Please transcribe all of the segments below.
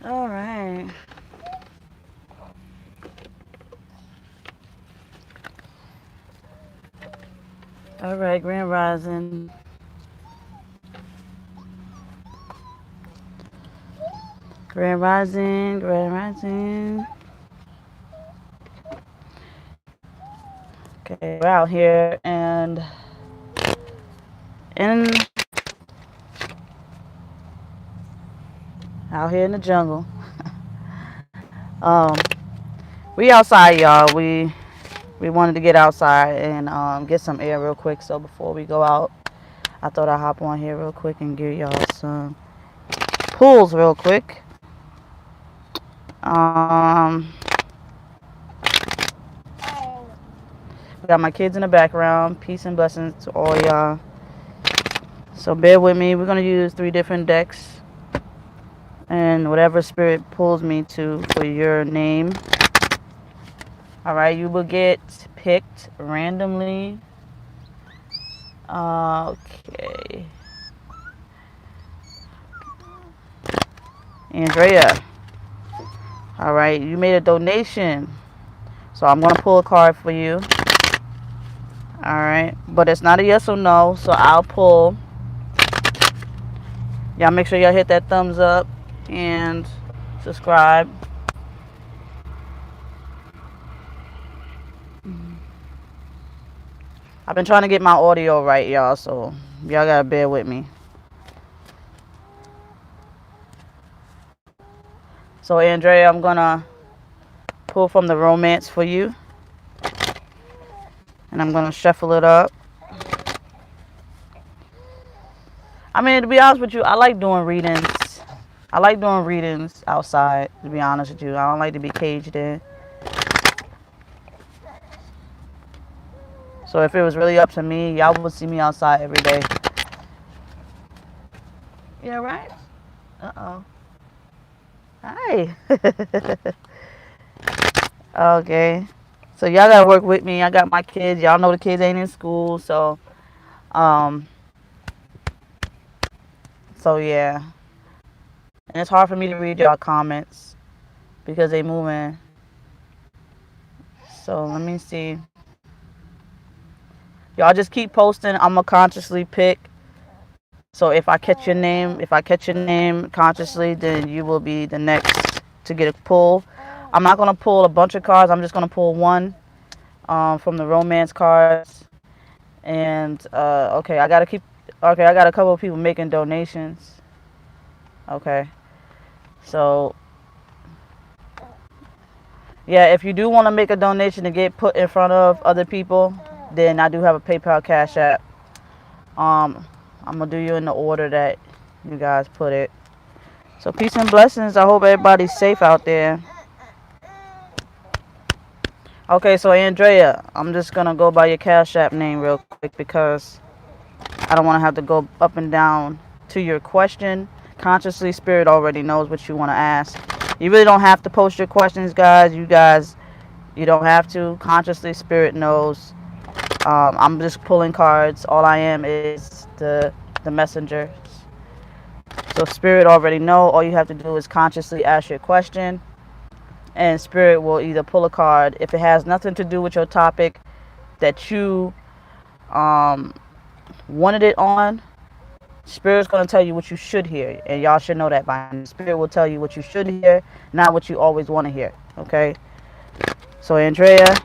All right. All right, Grand Rising. Grand Rising, Grand Rising. Okay, we're out here and in out here in the jungle. Um, we outside, y'all. We wanted to get outside and get some air real quick. So before we go out, I thought I'd hop on here real quick and give y'all some pulls real quick. Um, we got my kids in the background. Peace and blessings to all y'all. So bear with me. We're gonna use 3 different decks, and whatever spirit pulls me to for your name. All right, you will get picked randomly. Okay, Andrea. All right, you made a donation, so I'm gonna pull a card for you. All right, but it's not a yes or no, so I'll pull. Y'all make sure y'all hit that thumbs up and subscribe. I've been trying to get my audio right, y'all, so y'all gotta bear with me. So, Andrea, I'm gonna pull from the romance for you, and I'm gonna shuffle it up. I mean, to be honest with you, I like doing readings. I like doing readings outside, to be honest with you. I don't like to be caged in. So if it was really up to me, y'all would see me outside every day. Yeah, right? Uh-oh. Hi. Okay. So y'all gotta work with me. I got my kids. Y'all know the kids ain't in school, so um yeah. And it's hard for me to read y'all comments because they moving. So let me see. Y'all just keep posting. I'm gonna consciously pick. So if I catch your name consciously, then you will be the next to get a pull. I'm not gonna pull a bunch of cards. I'm just gonna pull one from the romance cards. And okay, I gotta keep. Okay, I got a couple of people making donations. Okay, so yeah, if you do want to make a donation to get put in front of other people, then I do have a PayPal Cash App. I'm gonna do you in the order that you guys put it. So peace and blessings. I hope everybody's safe out there. Okay, so Andrea, I'm just gonna go by your Cash App name real quick because I don't want to have to go up and down to your question. Consciously, Spirit already knows what you want to ask. You really don't have to post your questions, guys. You don't have to. Consciously, Spirit knows. I'm just pulling cards. All I am is the messenger. So Spirit already know. All you have to do is consciously ask your question, and Spirit will either pull a card if it has nothing to do with your topic that you wanted it on. Spirit's going to tell you what you should hear, and y'all should know that by now. Spirit will tell you what you should hear, not what you always want to hear. Okay, so Andrea,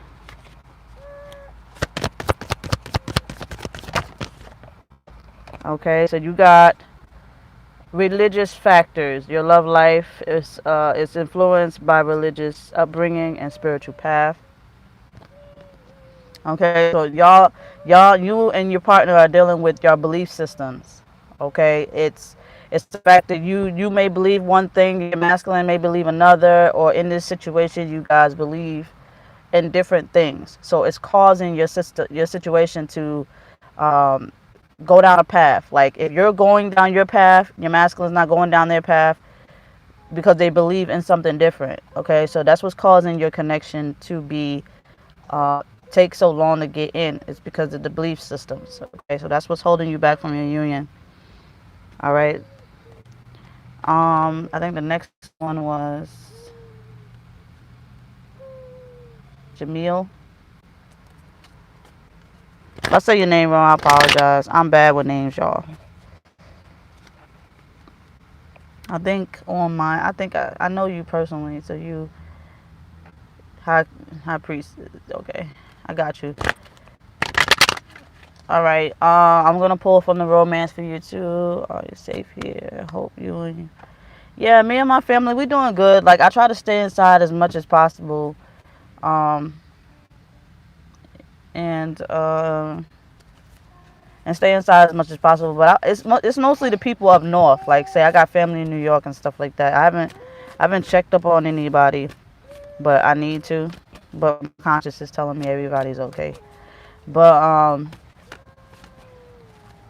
okay, so you got religious factors. Your love life is influenced by religious upbringing and spiritual path. Okay, so you and your partner are dealing with your belief systems. Okay, it's the fact that you may believe one thing, your masculine may believe another, or in this situation you guys believe in different things. So it's causing your situation to um, go down a path. Like if you're going down your path, your masculine's not going down their path because they believe in something different. Okay, so that's what's causing your connection to be uh, take so long to get in. It's because of the belief systems. Okay, so that's what's holding you back from your union. All right. I think the next one was Jamil. If I say your name wrong, I apologize. I'm bad with names, y'all. I think on my, I think I know you personally, so you high high priest. Okay, I got you. All right. I'm gonna pull from the romance for you too. Are you safe here? Hope you and yeah, me and my family, we doing good. Like I try to stay inside as much as possible. Um, and and stay inside as much as possible. But it's mostly the people up north. Like say I got family in New York and stuff like that. I haven't checked up on anybody, but I need to. But my conscience is telling me everybody's okay. But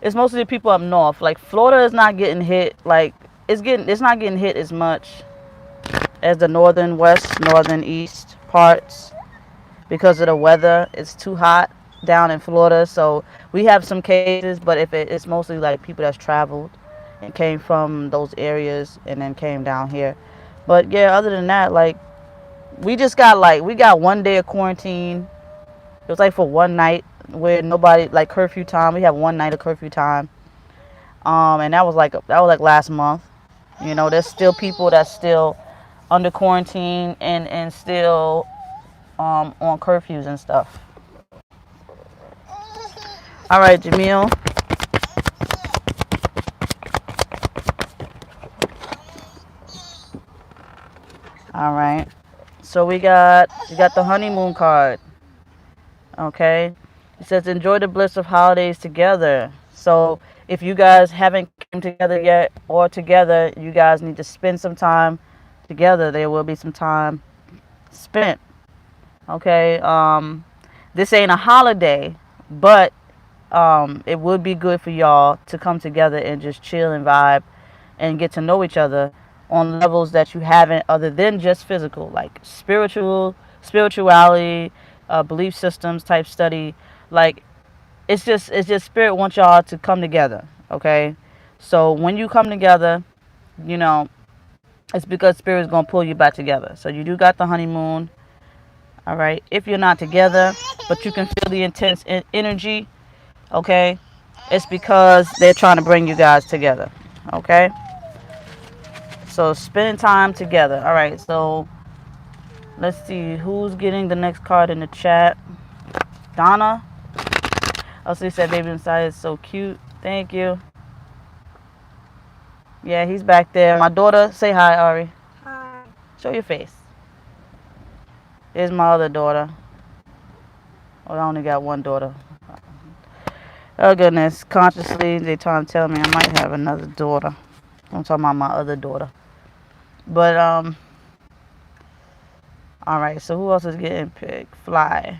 it's mostly the people up north. Like Florida is not getting hit. Like it's not getting hit as much as the northern west, northern east parts because of the weather. It's too hot down in Florida, so we have some cases. But if it's mostly like people that's traveled and came from those areas and then came down here. But yeah, other than that, like we got 1 day of quarantine. It was like for one night where nobody like curfew time. We have 1 night of curfew time. And that was like last month. You know, there's still people that's still under quarantine and still on curfews and stuff. All right, Jamil. All right. So we got the honeymoon card. Okay. It says enjoy the bliss of holidays together. So if you guys haven't came together yet or together, you guys need to spend some time together. There will be some time spent. Okay. This ain't a holiday, but it would be good for y'all to come together and just chill and vibe and get to know each other on levels that you haven't other than just physical, like spirituality, belief systems type study. Like it's just spirit wants y'all to come together. Okay, so when you come together, you know it's because spirit is gonna pull you back together. So you do got the honeymoon. All right, if you're not together, but you can feel the intense energy. Okay, it's because they're trying to bring you guys together. Okay, so spending time together. All right, so let's see who's getting the next card in the chat. Donna. Also, he said baby inside is so cute. Thank you. Yeah, he's back there. My daughter, say hi, Ari. Hi. Show your face. Here's my other daughter. Oh, I only got one daughter. Oh goodness, consciously they trying to tell me I might have another daughter. I'm talking about my other daughter. But all right. So who else is getting picked? Fly.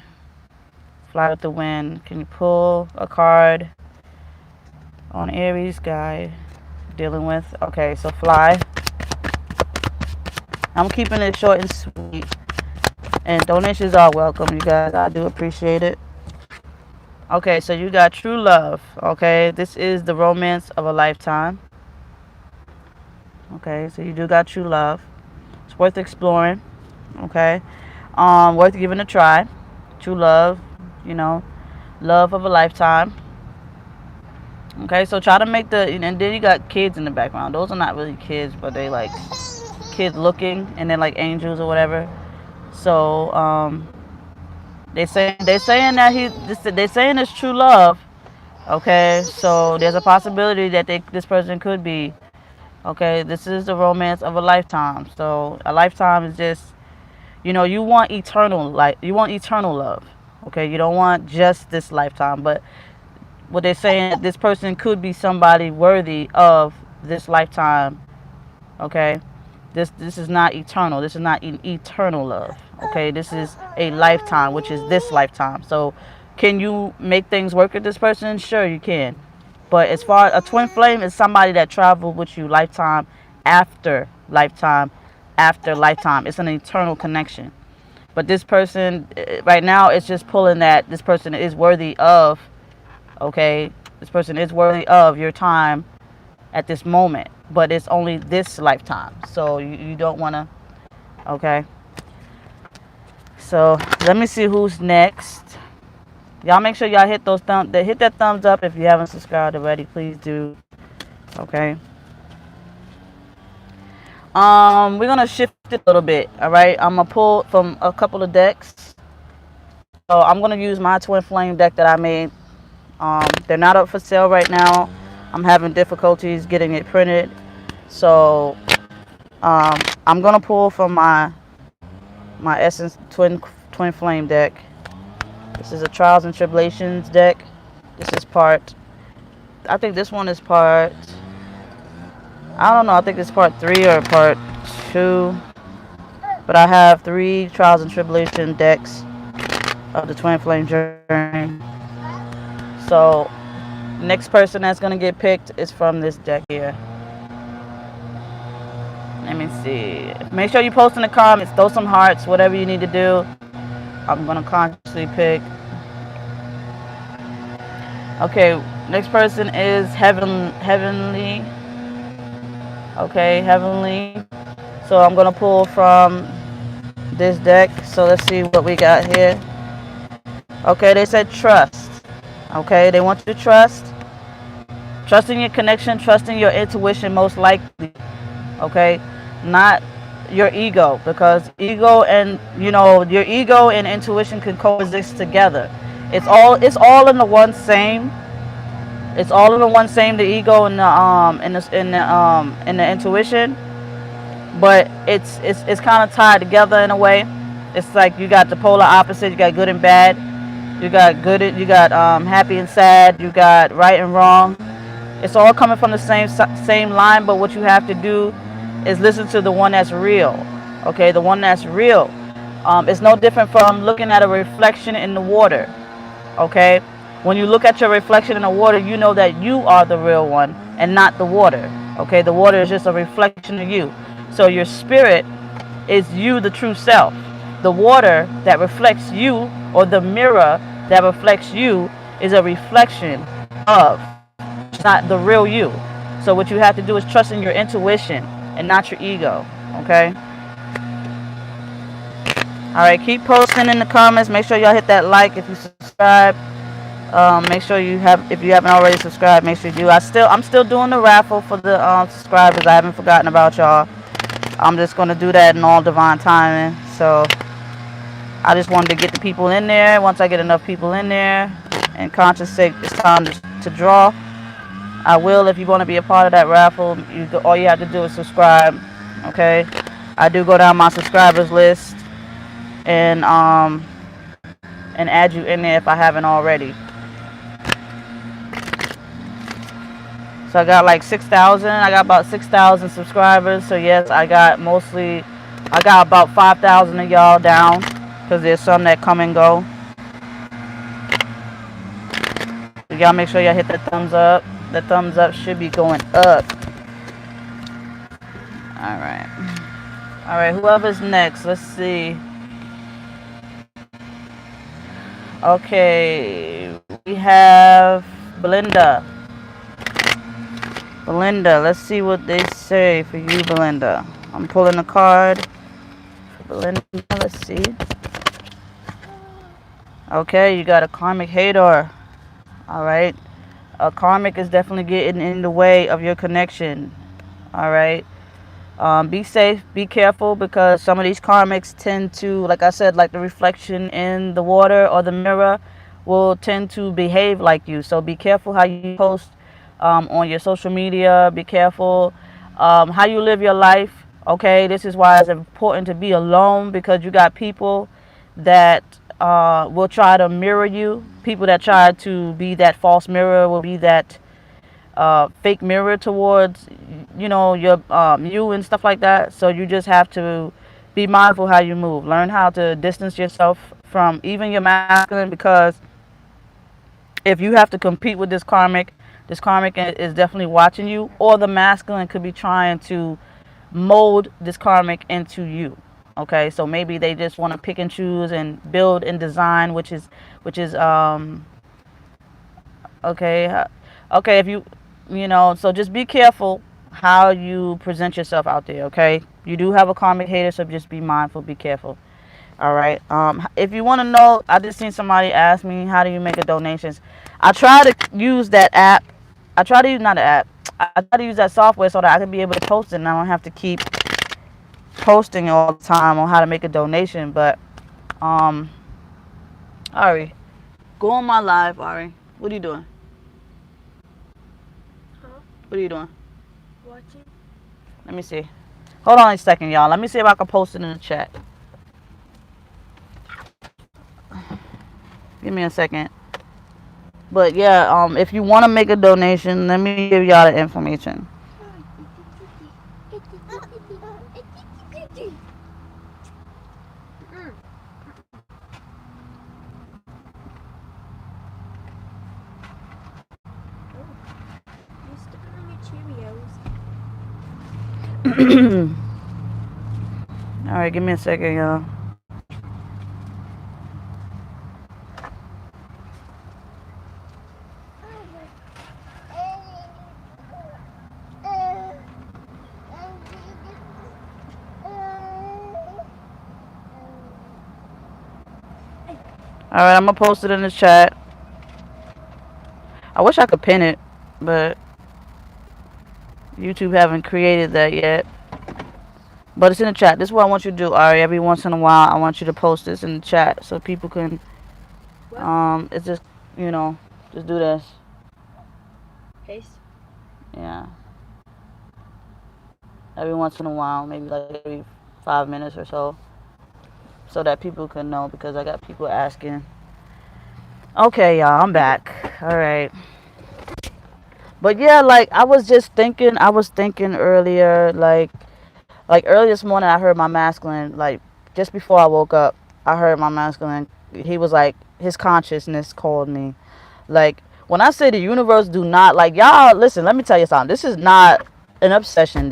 Fly with the wind. Can you pull a card on Aries guy dealing with? Okay, so fly. I'm keeping it short and sweet. And donations are welcome, you guys. I do appreciate it. Okay, so you got true love. Okay, this is the romance of a lifetime. Okay, so you do got true love. It's worth exploring. Okay, worth giving a try. True love, you know, love of a lifetime. Okay, so try to make and then you got kids in the background. Those are not really kids, but they like kids looking, and they're like angels or whatever. So they're saying that they're saying it's true love. Okay, so there's a possibility that this person could be. Okay, this is the romance of a lifetime. So a lifetime is just, you want eternal, like you want eternal love. Okay, you don't want just this lifetime, but what they're saying, this person could be somebody worthy of this lifetime. Okay, this is not eternal. This is not an eternal love. Okay, this is a lifetime, which is this lifetime. So can you make things work with this person? Sure, you can. But as far as a twin flame is somebody that traveled with you lifetime after lifetime after lifetime. It's an eternal connection. But this person right now, it's just pulling that this person is worthy of. Okay, this person is worthy of your time. at this moment, but it's only this lifetime. So you don't want to, okay? So let me see who's next. Y'all make sure y'all hit hit that thumbs up if you haven't subscribed already. Please do. Okay. We're gonna shift it a little bit. All right. I'm gonna pull from a couple of decks. So I'm gonna use my twin flame deck that I made. They're not up for sale right now. I'm having difficulties getting it printed. So I'm gonna pull from my Essence twin flame deck. This is a Trials and Tribulations deck. This is part, I think this one is part, I don't know, I think it's part 3 or part 2. But I have 3 Trials and Tribulation decks of the Twin Flame Journey. So, next person that's going to get picked is from this deck here. Let me see. Make sure you post in the comments, throw some hearts, whatever you need to do. I'm going to consciously pick. Okay, next person is Heavenly. Okay, Heavenly. So I'm going to pull from this deck. So let's see what we got here. Okay, they said trust. Okay, they want you to trust. Trusting your connection, trusting your intuition most likely. Okay, not your ego, because ego and your ego and intuition can coexist together. It's all in the one same. It's all in the one same. The ego and the intuition, but it's kind of tied together in a way. It's like you got the polar opposite. You got good and bad. You got happy and sad. You got right and wrong. It's all coming from the same line, but what you have to do is listen to the one that's real. Okay, the one that's real. It's no different from looking at a reflection in the water. Okay, when you look at your reflection in the water, you know that you are the real one and not the water. Okay, the water is just a reflection of you. So your spirit is you, the true self. The water that reflects you, or the mirror that reflects you, is a reflection of, it's not the real you. So what you have to do is trust in your intuition and not your ego. Okay? Alright, keep posting in the comments. Make sure y'all hit that like if you subscribe. Make sure if you haven't already subscribed, make sure you do. I'm still doing the raffle for the subscribers. I haven't forgotten about y'all. I'm just going to do that in all divine timing. So I just wanted to get the people in there. Once I get enough people in there, and conscious sake, it's time to draw. I will, if you want to be a part of that raffle, all you have to do is subscribe. Okay, I do go down my subscribers list and add you in there if I haven't already. So I got like 6,000. I got about 6,000 subscribers. So yes, I got about 5,000 of y'all down, because there's some that come and go. So y'all make sure y'all hit that thumbs up. The thumbs up should be going up. Alright, whoever's next, let's see. Okay, we have Belinda. Let's see what they say for you, Belinda. I'm pulling a card for Belinda. Let's see. Okay, you got a karmic hater. Alright. A karmic is definitely getting in the way of your connection. Alright. Be safe, be careful, because some of these karmics tend to, like I said, like the reflection in the water or the mirror, will tend to behave like you. So be careful how you post on your social media. Be careful how you live your life. Okay, this is why it's important to be alone, because you got people that will try to mirror you. People that try to be that false mirror, will be that fake mirror towards your you and stuff like that. So you just have to be mindful how you move. Learn how to distance yourself from even your masculine, because if you have to compete with this karmic is definitely watching you, or the masculine could be trying to mold this karmic into you. Okay, so maybe they just want to pick and choose and build and design, which is okay. If you So just be careful how you present yourself out there, okay? You do have a karmic hater, so just be mindful, be careful. All right. If you want to know, I just seen somebody ask me, how do you make a donations? I try to use that app. I try to use not the app. I try to use that software so that I can be able to post it, and I don't have to keep posting all the time on how to make a donation. But um, Ari, go on my live, Ari. What are you doing? Huh? What are you doing? Watching? Let me see. Hold on a second, y'all. Let me see if I can post it in the chat. Give me a second. But yeah, if you want to make a donation, let me give y'all the information. You're stepping on your All right, give me a second, y'all. All right, I'm gonna post it in the chat. I wish I could pin it, but YouTube haven't created that yet. But it's in the chat. This is what I want you to do, Ari. Every once in a while, I want you to post this in the chat so people can. What? It's just just do this. Paste. Yeah. Every once in a while, maybe like every 5 minutes or so that people can know, because I got people asking. Okay, y'all, I'm back. All right. But yeah, like I was thinking earlier, like early this morning, I heard my masculine, like just before I woke up, I heard my masculine. He was like, his consciousness called me. Like, when I say the universe do not, like, y'all, listen, let me tell you something. This is not an obsession.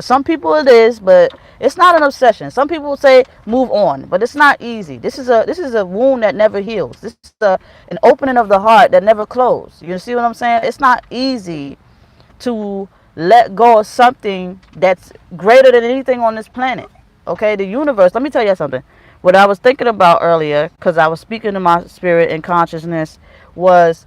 Some people it is, but it's not an obsession. Some people say move on, but it's not easy. This is a wound that never heals. This is an opening of the heart that never closes. You see what I'm saying? It's not easy to let go of something that's greater than anything on this planet. Okay, the universe. Let me tell you something. What I was thinking about earlier, because I was speaking to my spirit and consciousness, was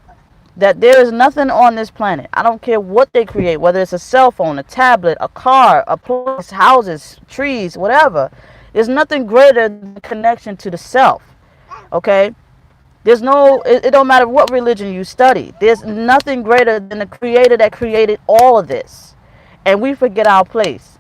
that there is nothing on this planet. I don't care what they create, whether it's a cell phone, a tablet, a car, a place, houses, trees, whatever. There's nothing greater than the connection to the self. Okay? It don't matter what religion you study. There's nothing greater than the creator that created all of this. And we forget our place.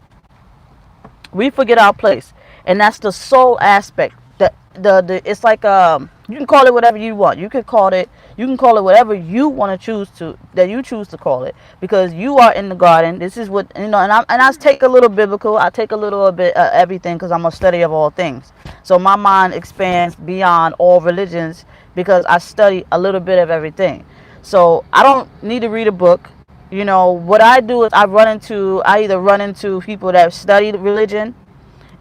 We forget our place. And that's the soul aspect. The it's like you can call it whatever you want. You can call it whatever you want to choose to, that you choose to call it, because you are in the garden. This is what, and I take a little biblical. I take a little bit everything, because I'm a study of all things. So my mind expands beyond all religions, because I study a little bit of everything. So I don't need to read a book. What I do is I either run into people that study religion,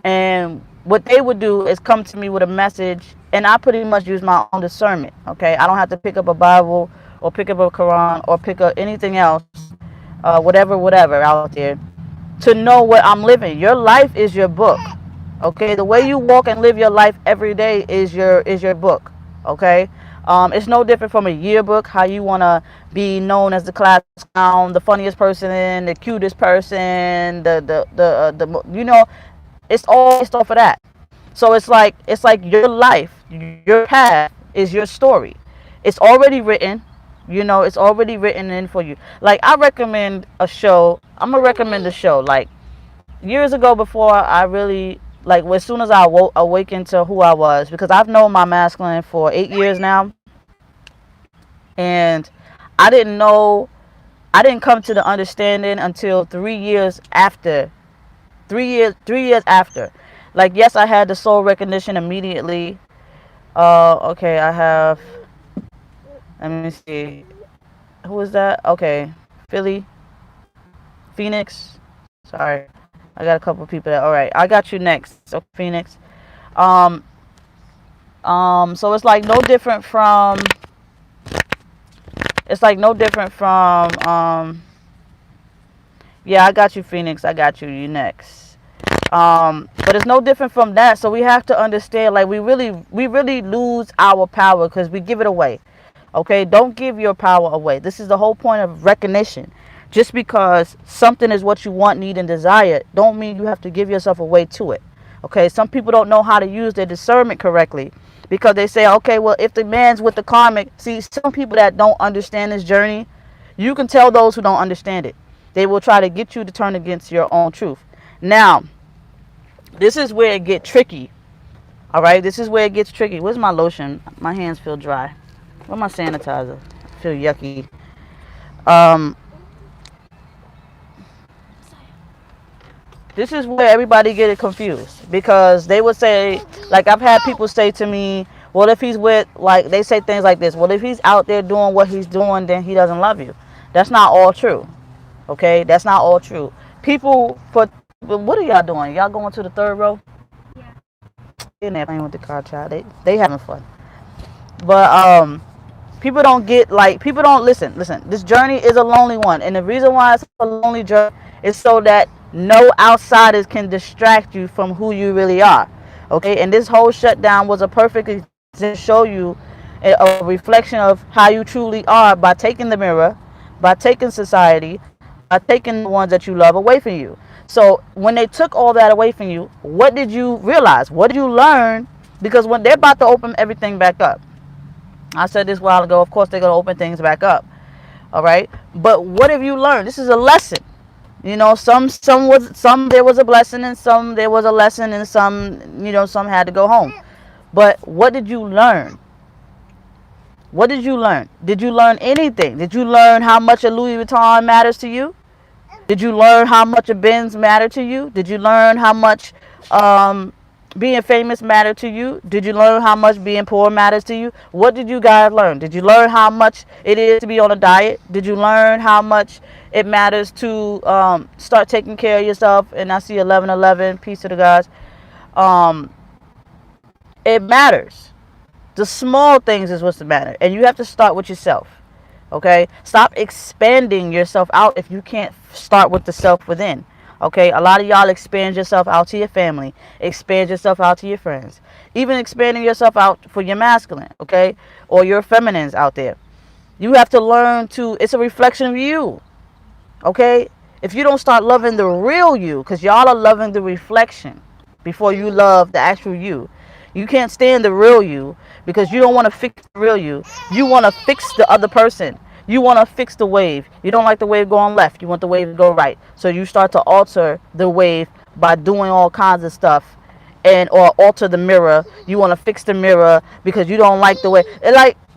and what they would do is come to me with a message, and I pretty much use my own discernment. Okay, I don't have to pick up a Bible or pick up a Quran or pick up anything else, whatever out there, to know what I'm living. Your life is your book. Okay, the way you walk and live your life every day is your book. Okay, it's no different from a yearbook. How you want to be known as the class clown, the funniest person, the cutest person, it's all based off of that. So it's like your life, your path is your story. It's already written. It's already written in for you. Like, I recommend a show. I'm gonna recommend a show. Like, years ago, before I really, like, as soon as I awakened to who I was, because I've known my masculine for 8 years now, and I didn't know. I didn't come to the understanding until 3 years after. 3 years after. Like, yes, I had the soul recognition immediately. Okay, I have. Let me see. Who is that? Okay, Philly, Phoenix. Sorry, I got a couple of people that. All right, I got you next. So Phoenix. Um. So it's like no different from. It's like no different from Yeah, I got you, Phoenix. I got you. You next. But it's no different from that. So we have to understand, like we really lose our power because we give it away. Okay, don't give your power away. This is the whole point of recognition. Just because something is what you want, need, and desire, don't mean you have to give yourself away to it. Okay, some people don't know how to use their discernment correctly because they say, okay, well, if the man's with the karmic, see, some people that don't understand this journey, you can tell those who don't understand it. They will try to get you to turn against your own truth. Now, this is where it gets tricky. All right, this is where it gets tricky. Where's my lotion? My hands feel dry. Where's my sanitizer? I feel yucky. Um, this is where everybody get it confused because they would say, like I've had people say to me, well, if he's with, like they say things like this, well, if he's out there doing what he's doing, then he doesn't love you. That's not all true. Okay, that's not all true. People, for what are y'all doing? Y'all going to the third row? Yeah. In there playing with the car child. They having fun. But people don't get, like, people don't listen. This journey is a lonely one, and the reason why it's a lonely journey is so that no outsiders can distract you from who you really are. Okay, and this whole shutdown was a perfect example to show you a reflection of how you truly are by taking the mirror, by taking society, by taking the ones that you love away from you. So when they took all that away from you, what did you realize? What did you learn? Because when they're about to open everything back up, I said this a while ago, of course they're going to open things back up. All right, but what have you learned? This is a lesson. You know, some there was a blessing, and some there was a lesson, and some, you know, some had to go home. But what did you learn? What did you learn? Did you learn anything? Did you learn how much a Louis Vuitton matters to you? Did you learn how much a Benz matter to you? Did you learn how much being famous matter to you? Did you learn how much being poor matters to you? What did you guys learn? Did you learn how much it is to be on a diet? Did you learn how much it matters to start taking care of yourself? And I see 1111, peace to the guys. It matters. The small things is what's the matter. And you have to start with yourself. Okay? Stop expanding yourself out if you can't start with the self within. Okay? A lot of y'all expand yourself out to your family. Expand yourself out to your friends. Even expanding yourself out for your masculine. Okay? Or your feminines out there. You have to learn to, it's a reflection of you. Okay? If you don't start loving the real you, because y'all are loving the reflection before you love the actual you. You can't stand the real you because you don't want to fix the real you. You want to fix the other person. You want to fix the wave. You don't like the wave going left. You want the wave to go right. So you start to alter the wave by doing all kinds of stuff, and or alter the mirror. You want to fix the mirror because you don't like the way.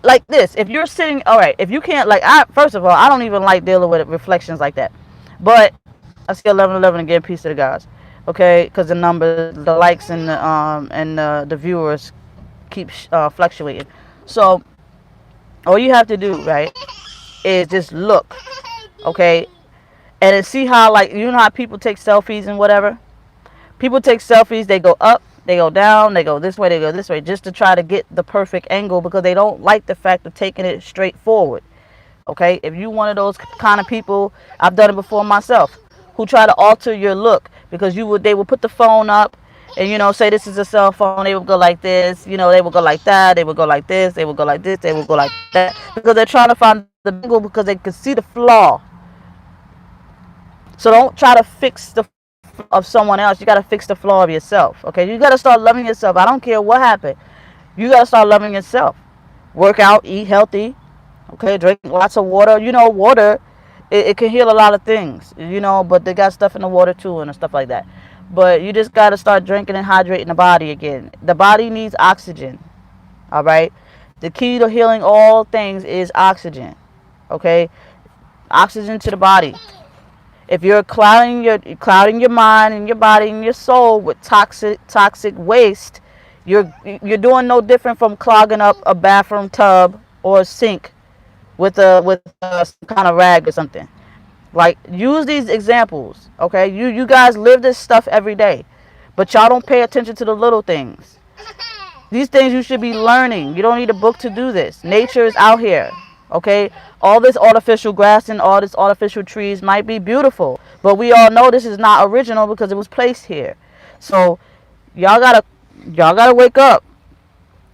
Like this. If you're sitting, all right. If you can't, like, first of all, I don't even like dealing with reflections like that. But I see 1111 again. Peace to the guys. Okay, because the numbers, the likes, and the viewers keep fluctuating. So all you have to do, right, is just look, okay, and then see how, like, you know how people take selfies and whatever. People take selfies. They go up, they go down, they go this way, they go this way, just to try to get the perfect angle because they don't like the fact of taking it straight forward. Okay, if you one of those kind of people, I've done it before myself, who try to alter your look because they would put the phone up and, you know, say this is a cell phone. They would go like this, you know, they would go like that, they would go like this, they would go like this, they would go like that, because they're trying to find the angle because they can see the flaw. So don't try to fix the of someone else. You got to fix the flaw of yourself. Okay, you got to start loving yourself. I don't care what happened. You got to start loving yourself. Work out, eat healthy. Okay, drink lots of water. You know, water, it can heal a lot of things, you know, but they got stuff in the water too and stuff like that. But you just got to start drinking and hydrating the body again. The body needs oxygen. All right, the key to healing all things is oxygen. Okay, oxygen to the body. If you're clouding your mind and your body and your soul with toxic waste, you're doing no different from clogging up a bathroom tub or a sink with some kind of rag or something. Like, use these examples. Okay, you guys live this stuff every day, but y'all don't pay attention to the little things. These things you should be learning. You don't need a book to do this. Nature is out here. Okay, all this artificial grass and all this artificial trees might be beautiful, but we all know this is not original because it was placed here. So y'all gotta y'all gotta wake up.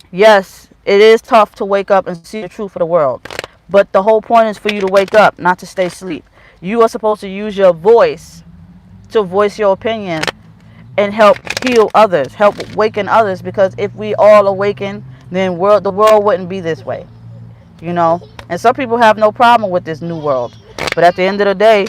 Yes, it is tough to wake up and see the truth of the world, but the whole point is for you to wake up, not to stay asleep. You are supposed to use your voice to voice your opinion and help heal others, help awaken others. Because if we all awaken, then the world wouldn't be this way, you know. And some people have no problem with this new world, but at the end of the day,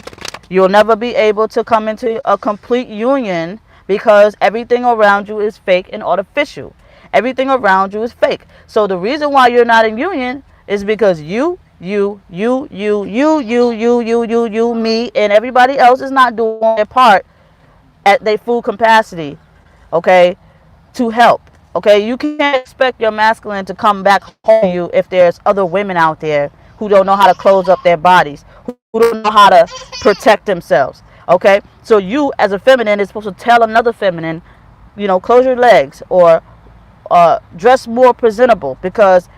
you'll never be able to come into a complete union because everything around you is fake and artificial. Everything around you is fake. So the reason why you're not in union is because you, me, and everybody else is not doing their part at their full capacity, okay, to help. Okay, you can't expect your masculine to come back home to you if there's other women out there who don't know how to close up their bodies, who don't know how to protect themselves. Okay, so you as a feminine is supposed to tell another feminine, close your legs, or dress more presentable, because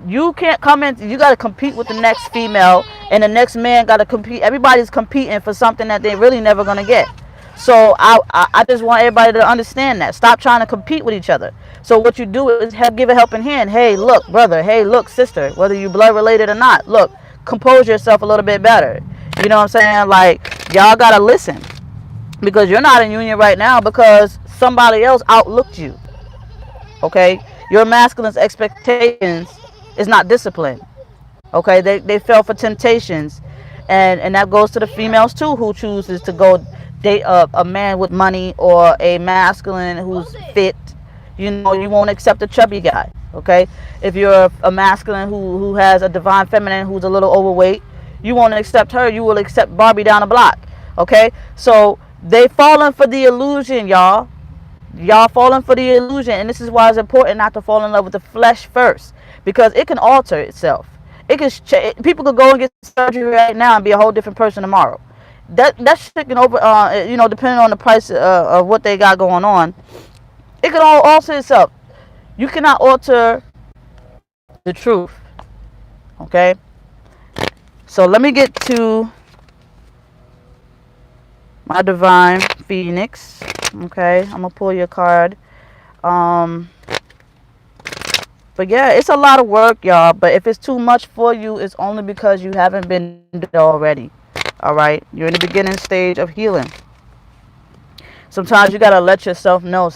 you can't come in. You got to compete with the next female, and the next man got to compete. Everybody's competing for something that they really never gonna get. So I just want everybody to understand that. Stop trying to compete with each other. So what you do is give a helping hand. Hey, look, brother. Hey, look, sister. Whether you blood related or not, look, compose yourself a little bit better. You know what I'm saying? Like, y'all gotta listen, because you're not in union right now because somebody else outlooked you. Okay, your masculine's expectations is not discipline. Okay, they fell for temptations, and that goes to the females too, who chooses to go date a man with money or a masculine who's fit. You won't accept a chubby guy. Okay, if you're a masculine who has a divine feminine who's a little overweight, you won't accept her. You will accept Barbie down the block. Okay, so they falling for the illusion, y'all. Y'all falling for the illusion, and this is why it's important not to fall in love with the flesh first, because it can alter itself. It can people could go and get surgery right now and be a whole different person tomorrow. That shit can depending on the price of what they got going on, it can all alter itself. You cannot alter the truth. Okay, so let me get to my divine phoenix. Okay, I'm gonna pull your card. But yeah, it's a lot of work, y'all. But if it's too much for you, it's only because you haven't been there already. All right, you're in the beginning stage of healing. Sometimes you gotta let yourself know,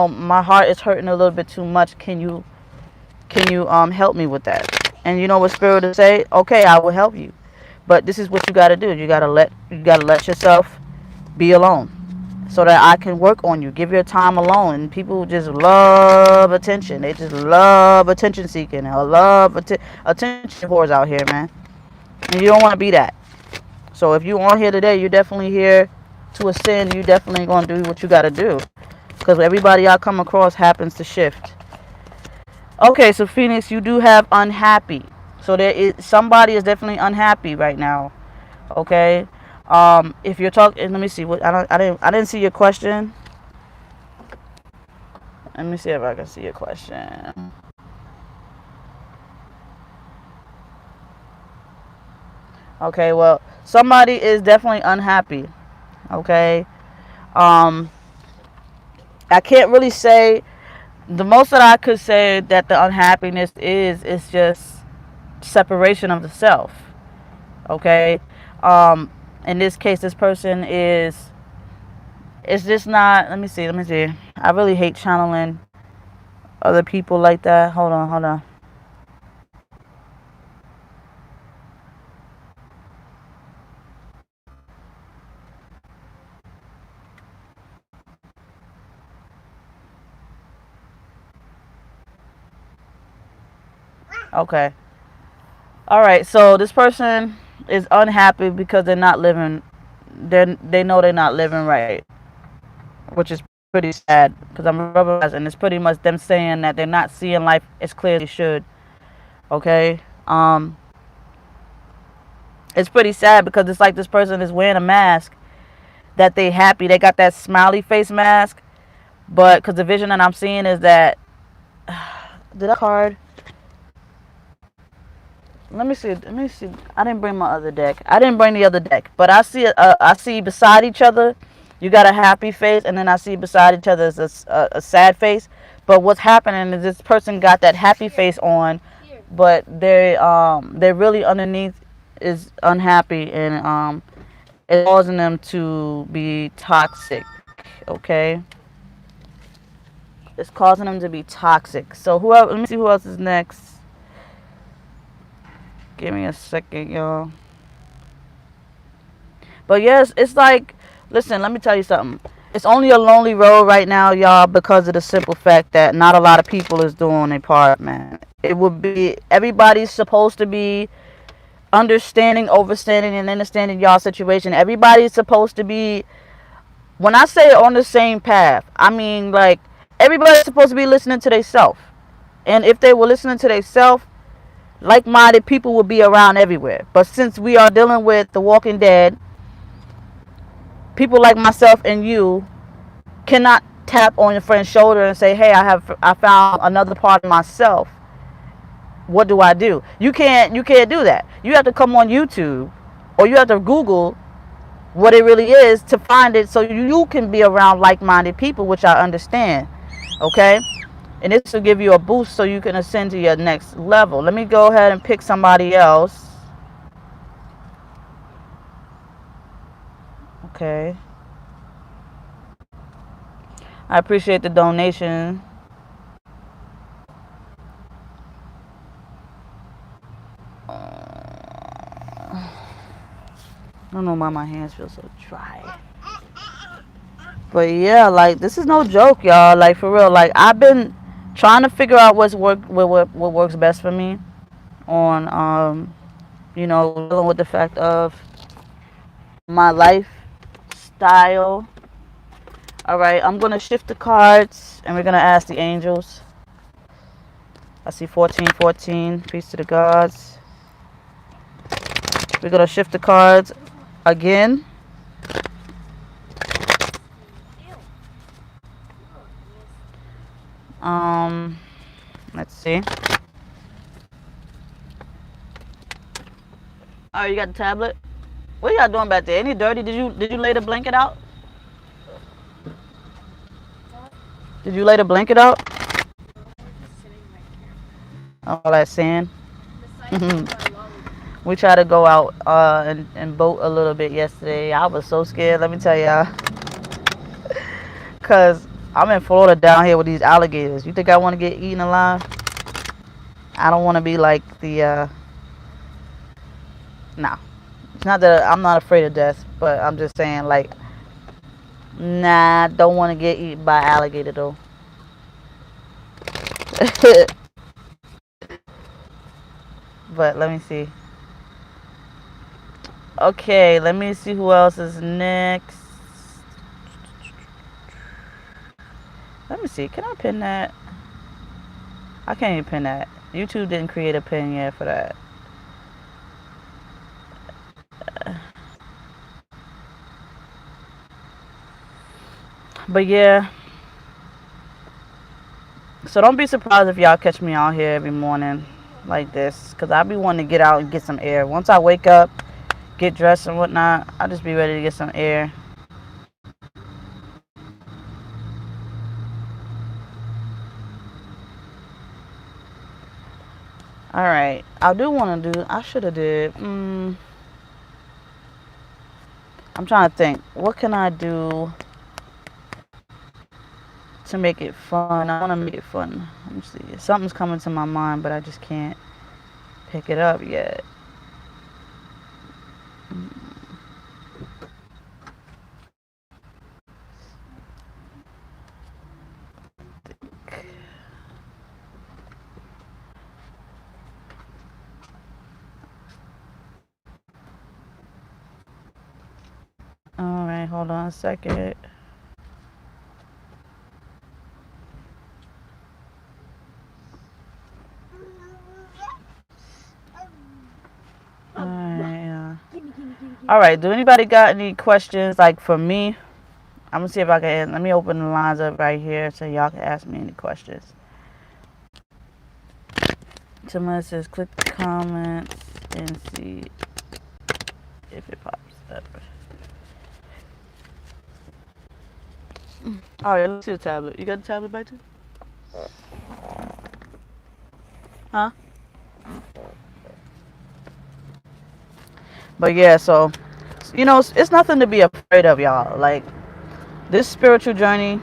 my heart is hurting a little bit too much. Can you help me with that? And you know what Spirit will say? Okay, I will help you. But this is what you gotta do. You gotta let yourself be alone, so that I can work on you. Give your time alone. And people just love attention. They just love attention seeking. I love attention whores out here, man. And you don't want to be that. So if you on here today, you're definitely here to ascend. You definitely gonna do what you gotta do, because everybody I come across happens to shift. Okay, so Phoenix, you do have unhappy. So somebody is definitely unhappy right now. Okay. If you're talking, let me see what I didn't see your question. Let me see if I can see your question. Okay, well, somebody is definitely unhappy. Okay. I can't really say. The most that I could say that the unhappiness is just separation of the self. Okay. In this case, this person it's just not. Let me see. I really hate channeling other people like that. Hold on. Okay. All right. So this person is unhappy because they're not living. They know they're not living right, which is pretty sad, because I'm realizing it's pretty much them saying that they're not seeing life as clear as they should. Okay. It's pretty sad, because it's like this person is wearing a mask that they happy. They got that smiley face mask, but because the vision that I'm seeing is that did that card? Let me see. Let me see. I didn't bring my other deck. I didn't bring the other deck, but I see beside each other, you got a happy face, and then I see beside each other is a sad face. But what's happening is this person got that happy face on, but they're really underneath is unhappy, and it's causing them to be toxic. Okay, it's causing them to be toxic. So whoever, let me see who else is next. Give me a second, y'all. But yes, it's like, listen, let me tell you something. It's only a lonely road right now, y'all, because of the simple fact that not a lot of people is doing their part, man. It would be, everybody's supposed to be understanding, overstanding, and understanding y'all situation. Everybody's supposed to be, when I say on the same path, I mean like everybody's supposed to be listening to themselves. And if they were listening to themselves, like-minded people would be around everywhere. But since we are dealing with the Walking Dead, people like myself and you cannot tap on your friend's shoulder and say, "Hey, I found another part of myself. What do I do?" You can't do that. You have to come on YouTube, or you have to Google what it really is to find it, so you can be around like-minded people, which I understand. Okay, and this will give you a boost so you can ascend to your next level. Let me go ahead and pick somebody else. Okay, I appreciate the donation. I don't know why my hands feel so dry. But yeah, like this is no joke, y'all. Like for real. Like I've been trying to figure out what works best for me on dealing with the fact of my lifestyle. All right, I'm gonna shift the cards and we're gonna ask the angels. I see 1414. Peace to the gods. We're gonna shift the cards again. Let's see. Oh, you got the tablet? What y'all doing back there? Any dirty? Did you lay the blanket out? Did you lay the blanket out? All that sand. We tried to go out and boat a little bit yesterday. I was so scared, let me tell y'all. Cause I'm in Florida down here with these alligators. You think I want to get eaten alive? I don't want to be like the nah. It's not that I'm not afraid of death, but I'm just saying like, nah, don't want to get eaten by alligator though. But let me see. Okay, let me see who else is next. Let me see. Can I pin that? I can't even pin that. YouTube didn't create a pin yet for that. But yeah. So don't be surprised if y'all catch me out here every morning like this. Because I be wanting to get out and get some air. Once I wake up, get dressed and whatnot, I'll just be ready to get some air. Alright. I do want to do... I should have did... I'm trying to think. What can I do to make it fun? I want to make it fun. Let me see. Something's coming to my mind, but I just can't pick it up yet. Alright, hold on a second. Alright, do anybody got any questions like for me? I'm gonna see if I can. Let me open the lines up right here so y'all can ask me any questions. Someone says click the comments and see if it pops up. All right, let's see the tablet. You got the tablet back too? Huh? But yeah, so it's nothing to be afraid of, y'all. Like this spiritual journey,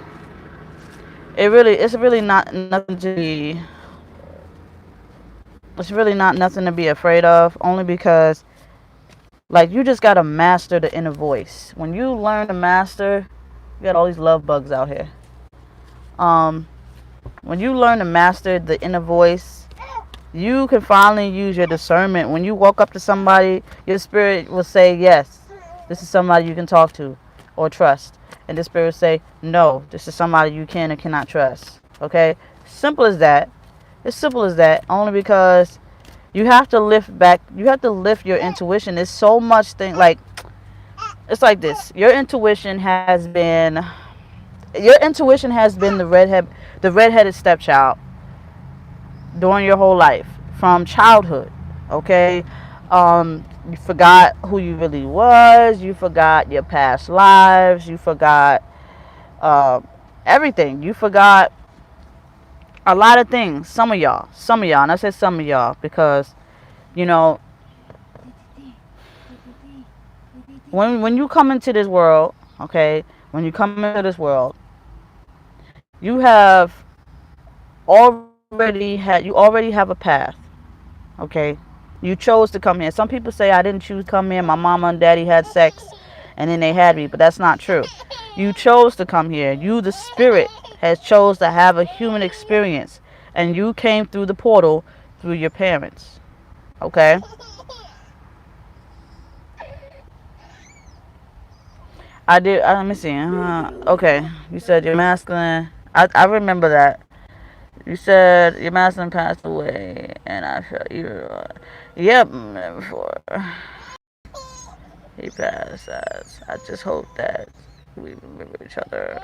it's really not nothing to be. It's really not nothing to be afraid of. Only because, like, you just gotta master the inner voice. When you learn to master, you got all these love bugs out here. When you learn to master the inner voice, you can finally use your discernment. When you walk up to somebody, your spirit will say, yes, this is somebody you can talk to or trust. And the spirit will say, no, this is somebody you can and cannot trust. Okay? Simple as that. It's simple as that. Only because you have to lift your intuition. There's so much like, it's like this. Your intuition has been the redheaded stepchild during your whole life, from childhood. Okay, you forgot who you really was. You forgot your past lives. You forgot everything. You forgot a lot of things. Some of y'all, and I said some of y'all because you know when you come into this world, okay, when you come into this world, you already have a path. Okay, you chose to come here. Some people say I didn't choose to come here. My mama and daddy had sex, and then they had me, but that's not true. You chose to come here. You, the spirit, has chose to have a human experience, and you came through the portal through your parents. Okay. I did. Let me see. Okay, you said you're masculine. I remember that. You said your masculine passed away, and I felt you. Yep, before he passed, I just hope that we remember each other.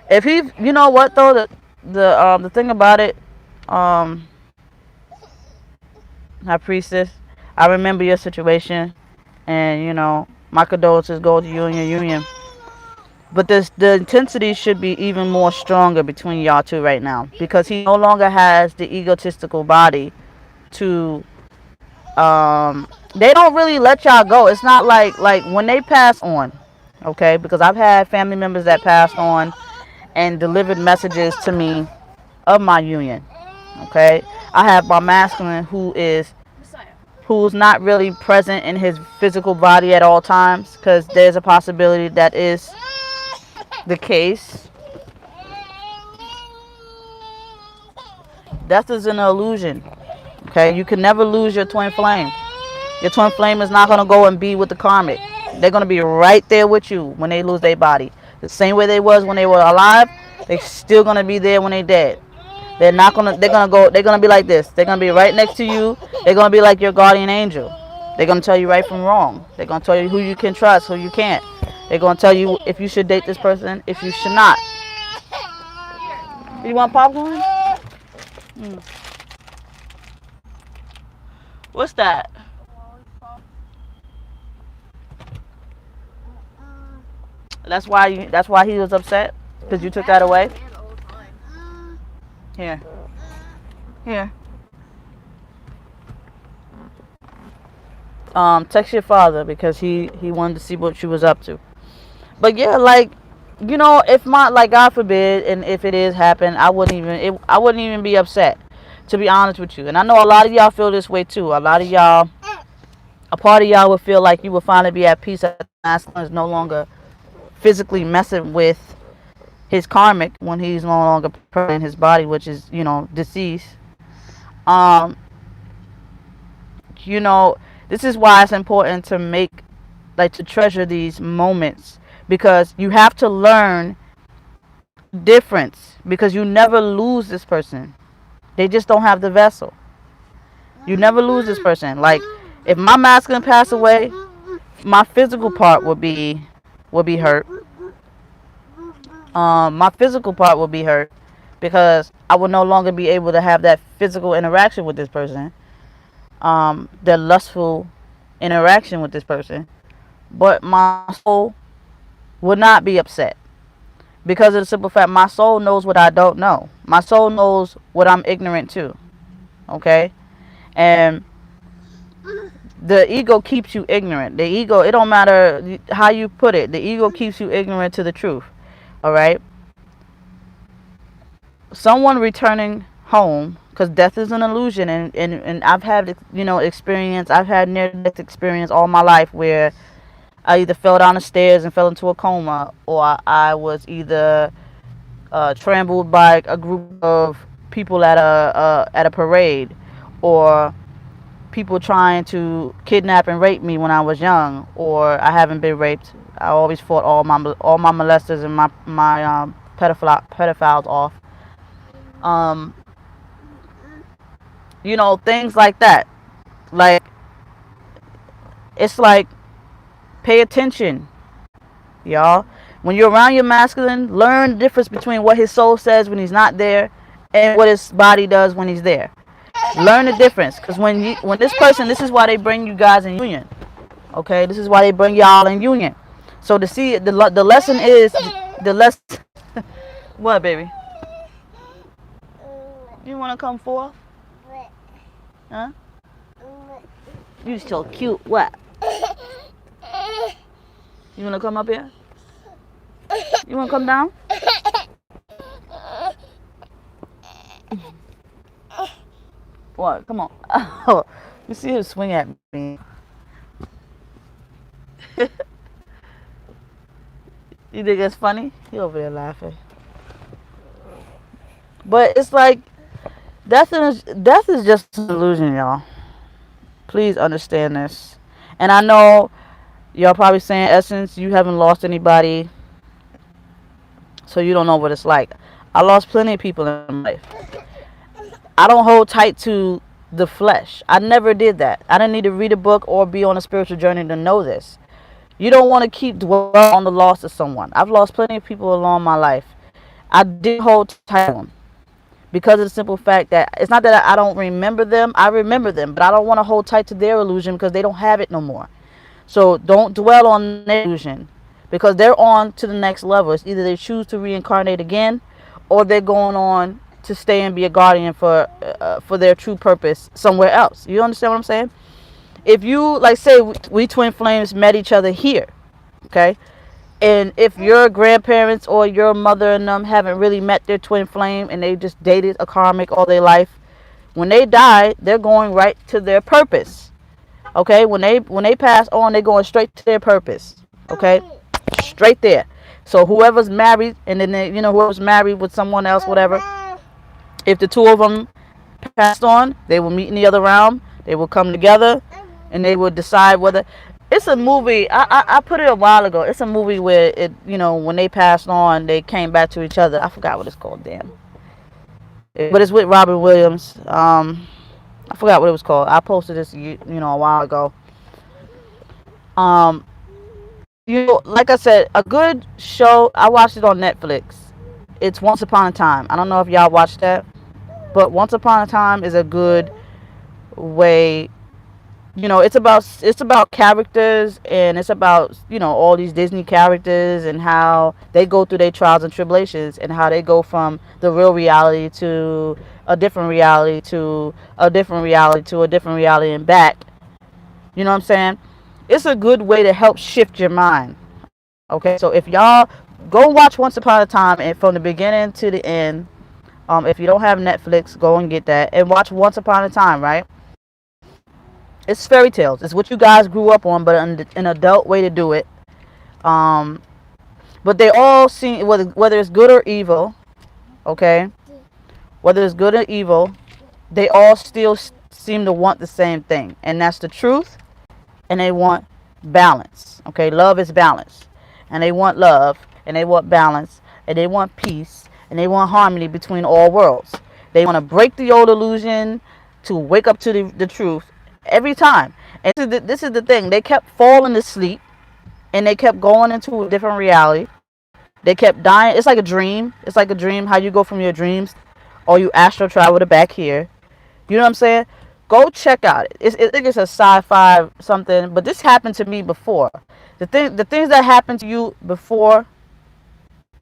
If he, you know what though, the thing about it, high priestess, I remember your situation, and my condolences go to you and your union. But the intensity should be even more stronger between y'all two right now, because he no longer has the egotistical body to. They don't really let y'all go. It's not like when they pass on, okay? Because I've had family members that passed on and delivered messages to me of my union, okay? I have my masculine who's not really present in his physical body at all times, because there's a possibility that is the case. Death is an illusion. Okay, you can never lose your twin flame. Your twin flame is not going to go and be with the karmic. They're going to be right there with you when they lose their body. The same way they was when they were alive, they still going to be there when they dead. They're going to be like this. They're going to be right next to you. They're going to be like your guardian angel. They're going to tell you right from wrong. They're going to tell you who you can trust, who you can't. They're going to tell you if you should date this person, if you should not. You want popcorn? What's that? That's why he was upset, because you took that away. Here. Text your father, because he wanted to see what you was up to. But yeah, if God forbid, and if it is happen, I wouldn't even be upset, to be honest with you. And I know a lot of y'all feel this way too. A part of y'all would feel like you would finally be at peace that the masculine is no longer physically messing with his karmic when he's no longer present in his body, which is, deceased. This is why it's important to to treasure these moments, because you have to learn difference, because you never lose this person. They just don't have the vessel. You never lose this person. Like, if my masculine passed away, my physical part would be hurt. My physical part would be hurt, because I would no longer be able to have that physical interaction with this person, the lustful interaction with this person. But my soul would not be upset because of the simple fact my soul knows what I don't know. My soul knows what I'm ignorant to. Okay, and the ego keeps you ignorant. The ego, it don't matter how you put it. The ego keeps you ignorant to the truth. All right. Someone returning home, because death is an illusion, and I've had experience. I've had near death experience all my life where I either fell down the stairs and fell into a coma, or I was either trampled by a group of people at a parade, or people trying to kidnap and rape me when I was young, or I haven't been raped. I always fought all my molesters and my pedophiles off. Um, things like that. Like, it's like, pay attention, y'all. When you're around your masculine, learn the difference between what his soul says when he's not there and what his body does when he's there. Learn the difference, because when this person, this is why they bring you guys in union. Okay, this is why they bring y'all in union. So to see the lesson is the lesson. What, baby? You want to come forth? Huh? You so cute. What? You want to come up here? You want to come down? What? Come on. Oh, you see him swing at me. You think it's funny? He over there laughing. But it's like, death is just an illusion, y'all. Please understand this. And I know y'all probably saying, Essence, you haven't lost anybody, so you don't know what it's like. I lost plenty of people in my life. I don't hold tight to the flesh. I never did that. I didn't need to read a book or be on a spiritual journey to know this. You don't want to keep dwelling on the loss of someone. I've lost plenty of people along my life. I did hold tight to them because of the simple fact that it's not that I don't remember them. I remember them, but I don't want to hold tight to their illusion because they don't have it no more. So don't dwell on their illusion, because they're on to the next level. It's either they choose to reincarnate again, or they're going on to stay and be a guardian for their true purpose somewhere else. You understand what I'm saying? If you, like, say we twin flames met each other here, okay, and if your grandparents or your mother and them haven't really met their twin flame and they just dated a karmic all their life, when they die, they're going right to their purpose. Okay, when they pass on, they're going straight to their purpose. Okay, straight there. So whoever's married, and then whoever's married with someone else, whatever, if the two of them passed on, they will meet in the other realm. They will come together, and they will decide whether. It's a movie. I put it a while ago. It's a movie where when they passed on, they came back to each other. I forgot what it's called. Damn. But it's with Robin Williams. I forgot what it was called. I posted this a while ago. Like I said, a good show. I watched it on Netflix. It's Once Upon a Time. I don't know if y'all watched that, but Once Upon a Time is a good way. It's about characters, and it's about all these Disney characters and how they go through their trials and tribulations, and how they go from the real reality to a different reality to a different reality to a different reality and back. You know what I'm saying? It's a good way to help shift your mind. Okay, so if y'all go watch Once Upon a Time, and from the beginning to the end, if you don't have Netflix, go and get that and watch Once Upon a Time, right? It's fairy tales. It's what you guys grew up on, but an adult way to do it. But they all seem, whether it's good or evil, okay? Whether it's good or evil, they all still seem to want the same thing. And that's the truth. And they want balance. Okay? Love is balance. And they want love. And they want balance. And they want peace. And they want harmony between all worlds. They want to break the old illusion to wake up to the truth. Every time. And this is the thing. They kept falling asleep, and they kept going into a different reality. They kept dying. It's like a dream. It's like a dream how you go from your dreams or you astral travel to back here. You know what I'm saying? Go check out it. I think it's a sci-fi something, but this happened to me before. The things that happened to you before,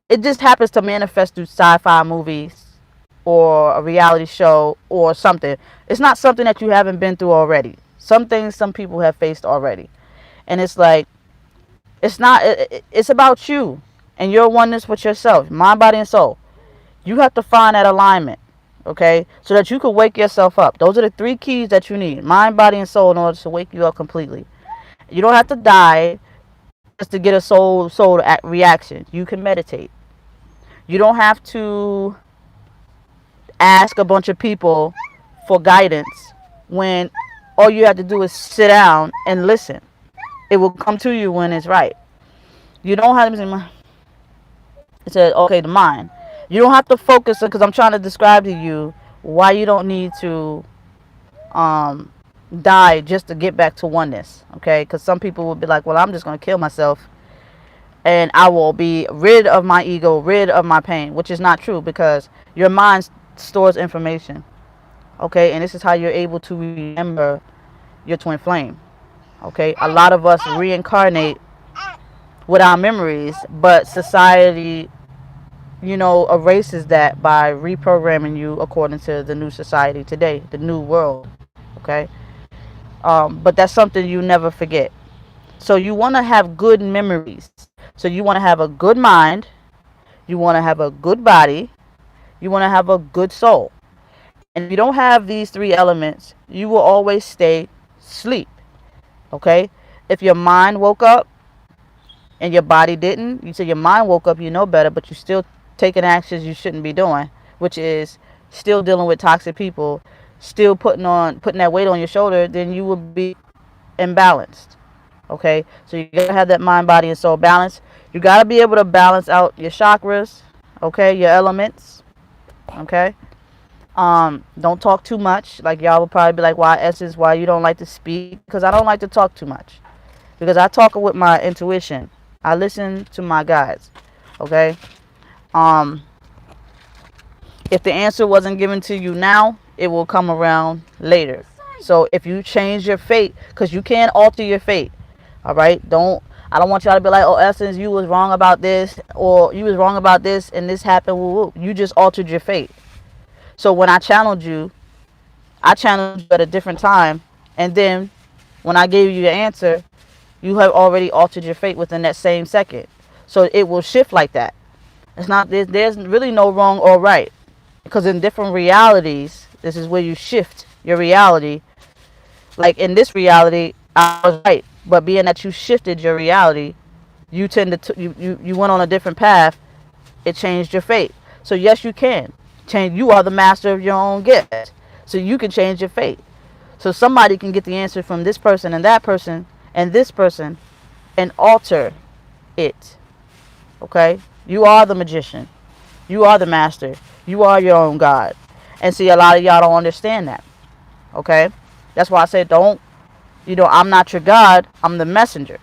it just happens to manifest through sci-fi movies or a reality show or something. It's not something that you haven't been through already. Some things some people have faced already. And it's like, it's not, it's about you and your oneness with yourself, mind, body, and soul. You have to find that alignment, okay? So that you can wake yourself up. Those are the three keys that you need, mind, body, and soul, in order to wake you up completely. You don't have to die just to get a soul reaction. You can meditate. You don't have to ask a bunch of people for guidance when all you have to do is sit down and listen. It will come to you when it's right. You don't have to. It said, okay, the mind. You don't have to focus, because I'm trying to describe to you why you don't need to die just to get back to oneness, okay? Because some people will be like, well, I'm just going to kill myself and I will be rid of my ego, rid of my pain, which is not true, because your mind stores information, okay? And this is how you're able to remember your twin flame, okay? A lot of us reincarnate with our memories, but society, erases that by reprogramming you according to the new society today, the new world, okay? But that's something you never forget. So you want to have good memories. So you want to have a good mind, you want to have a good body, you want to have a good soul. And if you don't have these three elements, you will always stay asleep, okay? If your mind woke up and your body didn't, you say your mind woke up, you know better, but you still taking actions you shouldn't be doing, which is still dealing with toxic people, still putting that weight on your shoulder, then you will be imbalanced. Okay, so you gotta have that mind, body, and soul balance. You gotta be able to balance out your chakras, okay, your elements, okay. Don't talk too much. Like, y'all will probably be like, why Essence, why you don't like to speak? Because I don't like to talk too much, because I talk with my intuition. I listen to my guides, okay. If the answer wasn't given to you now, it will come around later. So if you change your fate, because you can't alter your fate, all right? I don't want y'all to be like, oh, Essence, you was wrong about this, or you was wrong about this, and this happened. Woo, woo. You just altered your fate. So when I channeled you at a different time, and then when I gave you your answer, you have already altered your fate within that same second. So it will shift like that. It's not, there's really no wrong or right, because in different realities, this is where you shift your reality. Like in this reality, I was right, but being that you shifted your reality, you tend to you went on a different path. It changed your fate. So yes, you can change. You are the master of your own gift, so you can change your fate. So somebody can get the answer from this person and that person and this person and alter it. Okay, you are the magician. You are the master. You are your own God. And see, a lot of y'all don't understand that. Okay, that's why I say don't. I'm not your God. I'm the messenger.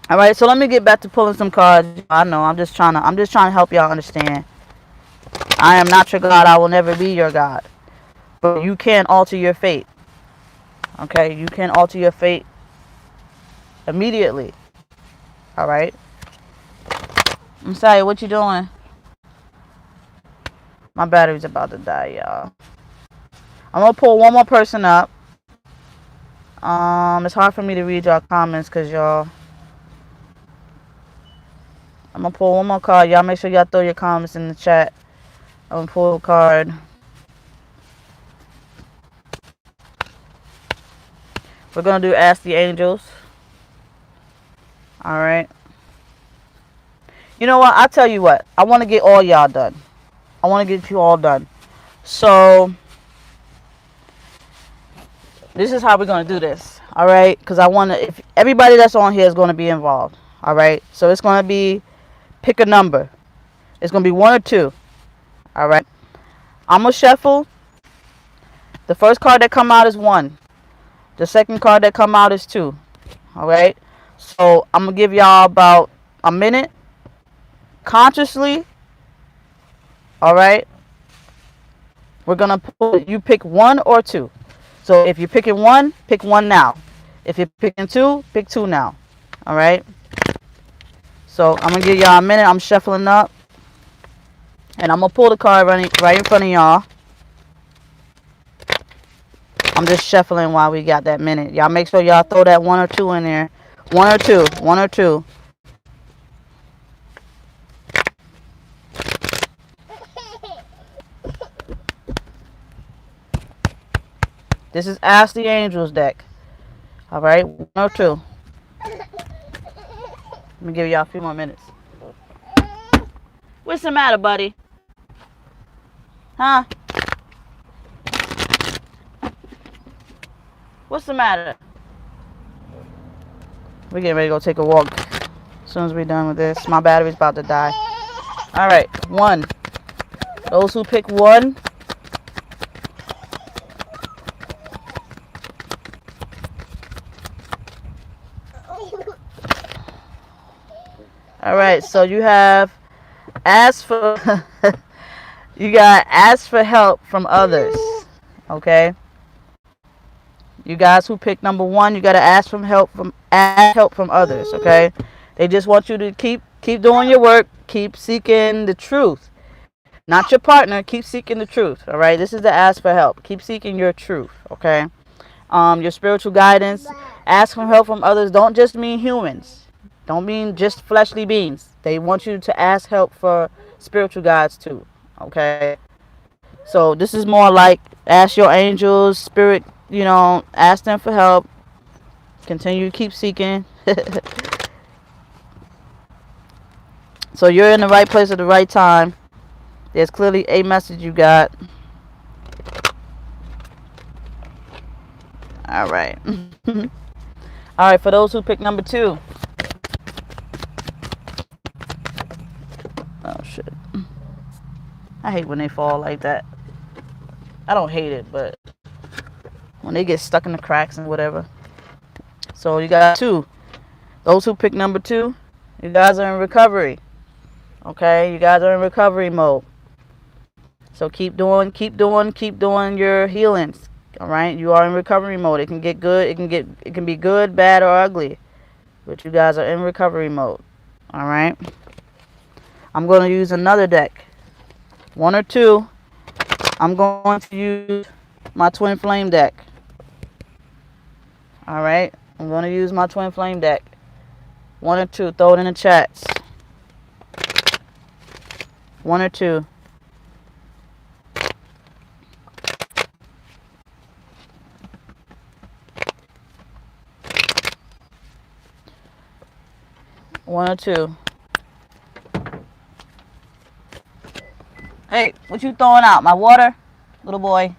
All right. So let me get back to pulling some cards. I know. I'm just trying to help y'all understand. I am not your God. I will never be your God. But you can alter your fate. Okay. You can alter your fate immediately. All right. I'm sorry. What you doing? My battery's about to die, y'all. I'm gonna pull one more person up. It's hard for me to read y'all comments because y'all. I'm gonna pull one more card. Y'all make sure y'all throw your comments in the chat. I'm gonna pull a card. We're gonna do Ask the Angels. Alright. You know what? I'll tell you what. I want to get all y'all done. I want to get you all done. So, this is how we're going to do this. Alright? Because I want to, if everybody that's on here is going to be involved. Alright? So, it's going to be, pick a number. It's going to be 1 or 2. Alright? I'm going to shuffle. The first card that come out is 1. The second card that come out is 2. Alright? So, I'm going to give y'all about a minute consciously, all right, we're going to pull, you pick one or two. So if you're picking one, pick one now. If you're picking two, pick two now. All right. So I'm going to give y'all a minute. I'm shuffling up. And I'm going to pull the card right in front of y'all. I'm just shuffling while we got that minute. Y'all make sure y'all throw that one or two in there. One or two. One or two. This is Ask the Angels deck. All right. One or two. Let me give y'all a few more minutes. What's the matter, buddy? Huh? What's the matter? We're getting ready to go take a walk as soon as we're done with this. My battery's about to die. All right, one. Those who pick one. All right, so you have ask for you got ask for help from others. Okay. You guys who pick number one, you gotta ask help from others. Okay. They just want you to keep doing your work, keep seeking the truth. Not your partner, keep seeking the truth. All right. This is the ask for help. Keep seeking your truth. Okay. Your spiritual guidance. Ask for help from others. Don't just mean humans. Don't mean just fleshly beings. They want you to ask help for spiritual guides too. Okay. So this is more like ask your angels, spirit, ask them for help. Continue to keep seeking. So you're in the right place at the right time. There's clearly a message you got. All right. All right, for those who pick number two. Oh, shit. I hate when they fall like that. I don't hate it, but when they get stuck in the cracks and whatever. So you got two. Those who pick number two, you guys are in recovery. Okay, you guys are in recovery mode. So keep doing your healings. All right, you are in recovery mode. It can get good. It can be good, bad, or ugly. But you guys are in recovery mode. All right. I'm going to use another deck. One or two. I'm going to use my Twin Flame deck. All right. I'm going to use my Twin Flame deck. One or two. Throw it in the chats. One or two. One or two. Hey, what you throwing out? My water? Little boy.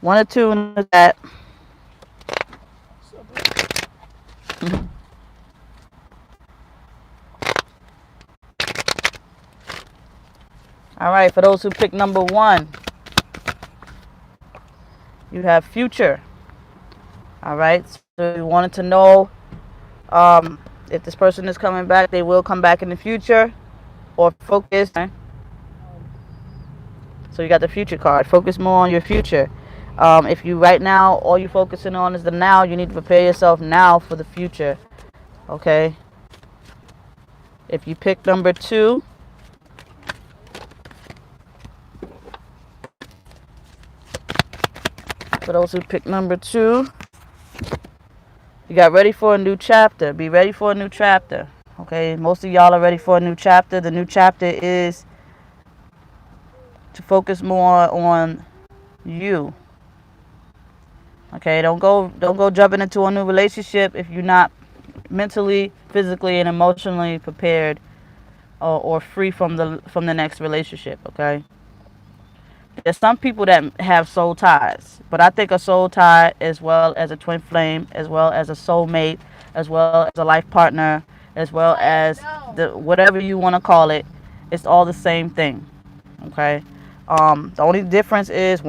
One or two in the chat. All right, for those who pick number one, you have future. All right, so you wanted to know if this person is coming back, they will come back in the future, or focus. So you got the future card. Focus more on your future. If you right now, all you're focusing on is the now, you need to prepare yourself now for the future. Okay. If you pick number two, for those who pick number two, you got ready for a new chapter. Be ready for a new chapter. Okay, most of y'all are ready for a new chapter. The new chapter is to focus more on you. Okay, don't go jumping into a new relationship if you're not mentally, physically, and emotionally prepared or free from the next relationship. Okay. There's some people that have soul ties, but I think a soul tie, as well as a twin flame, as well as a soulmate, as well as a life partner, as well as whatever you want to call it, it's all the same thing. Okay. The only difference is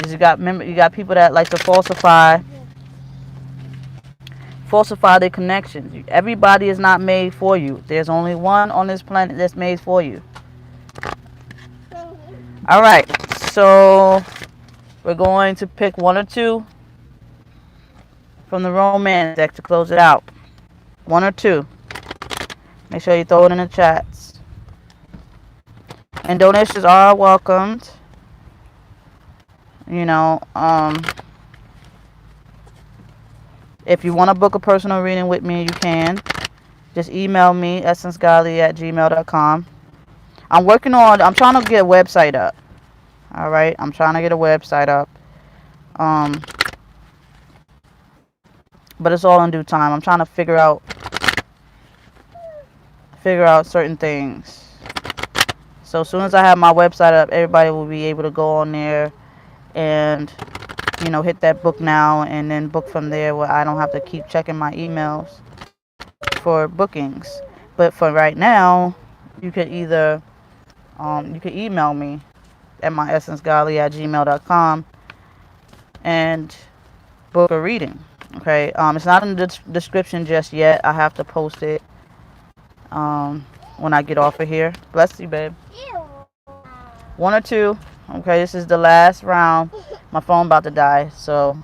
you got people that like to falsify. falsify their connections. Everybody is not made for you. There's only one on this planet that's made for you. All right, so we're going to pick one or two from the romance deck to close it out. One or two. Make sure you throw it in the chats. And donations are welcomed. You know, if you want to book a personal reading with me, you can. Just email me, essencegodly@gmail.com. I'm trying to get a website up. All right, I'm trying to get a website up. But it's all in due time. I'm trying to figure out certain things. So as soon as I have my website up, everybody will be able to go on there and, you know, hit that book now and then book from there, where I don't have to keep checking my emails for bookings. But for right now, you could either you could email me at my essencegodly@gmail.com and book a reading. Okay, it's not in the description just yet. I have to post it when I get off of here. Bless you, babe. One or two. Okay, this is the last round. My phone about to die, so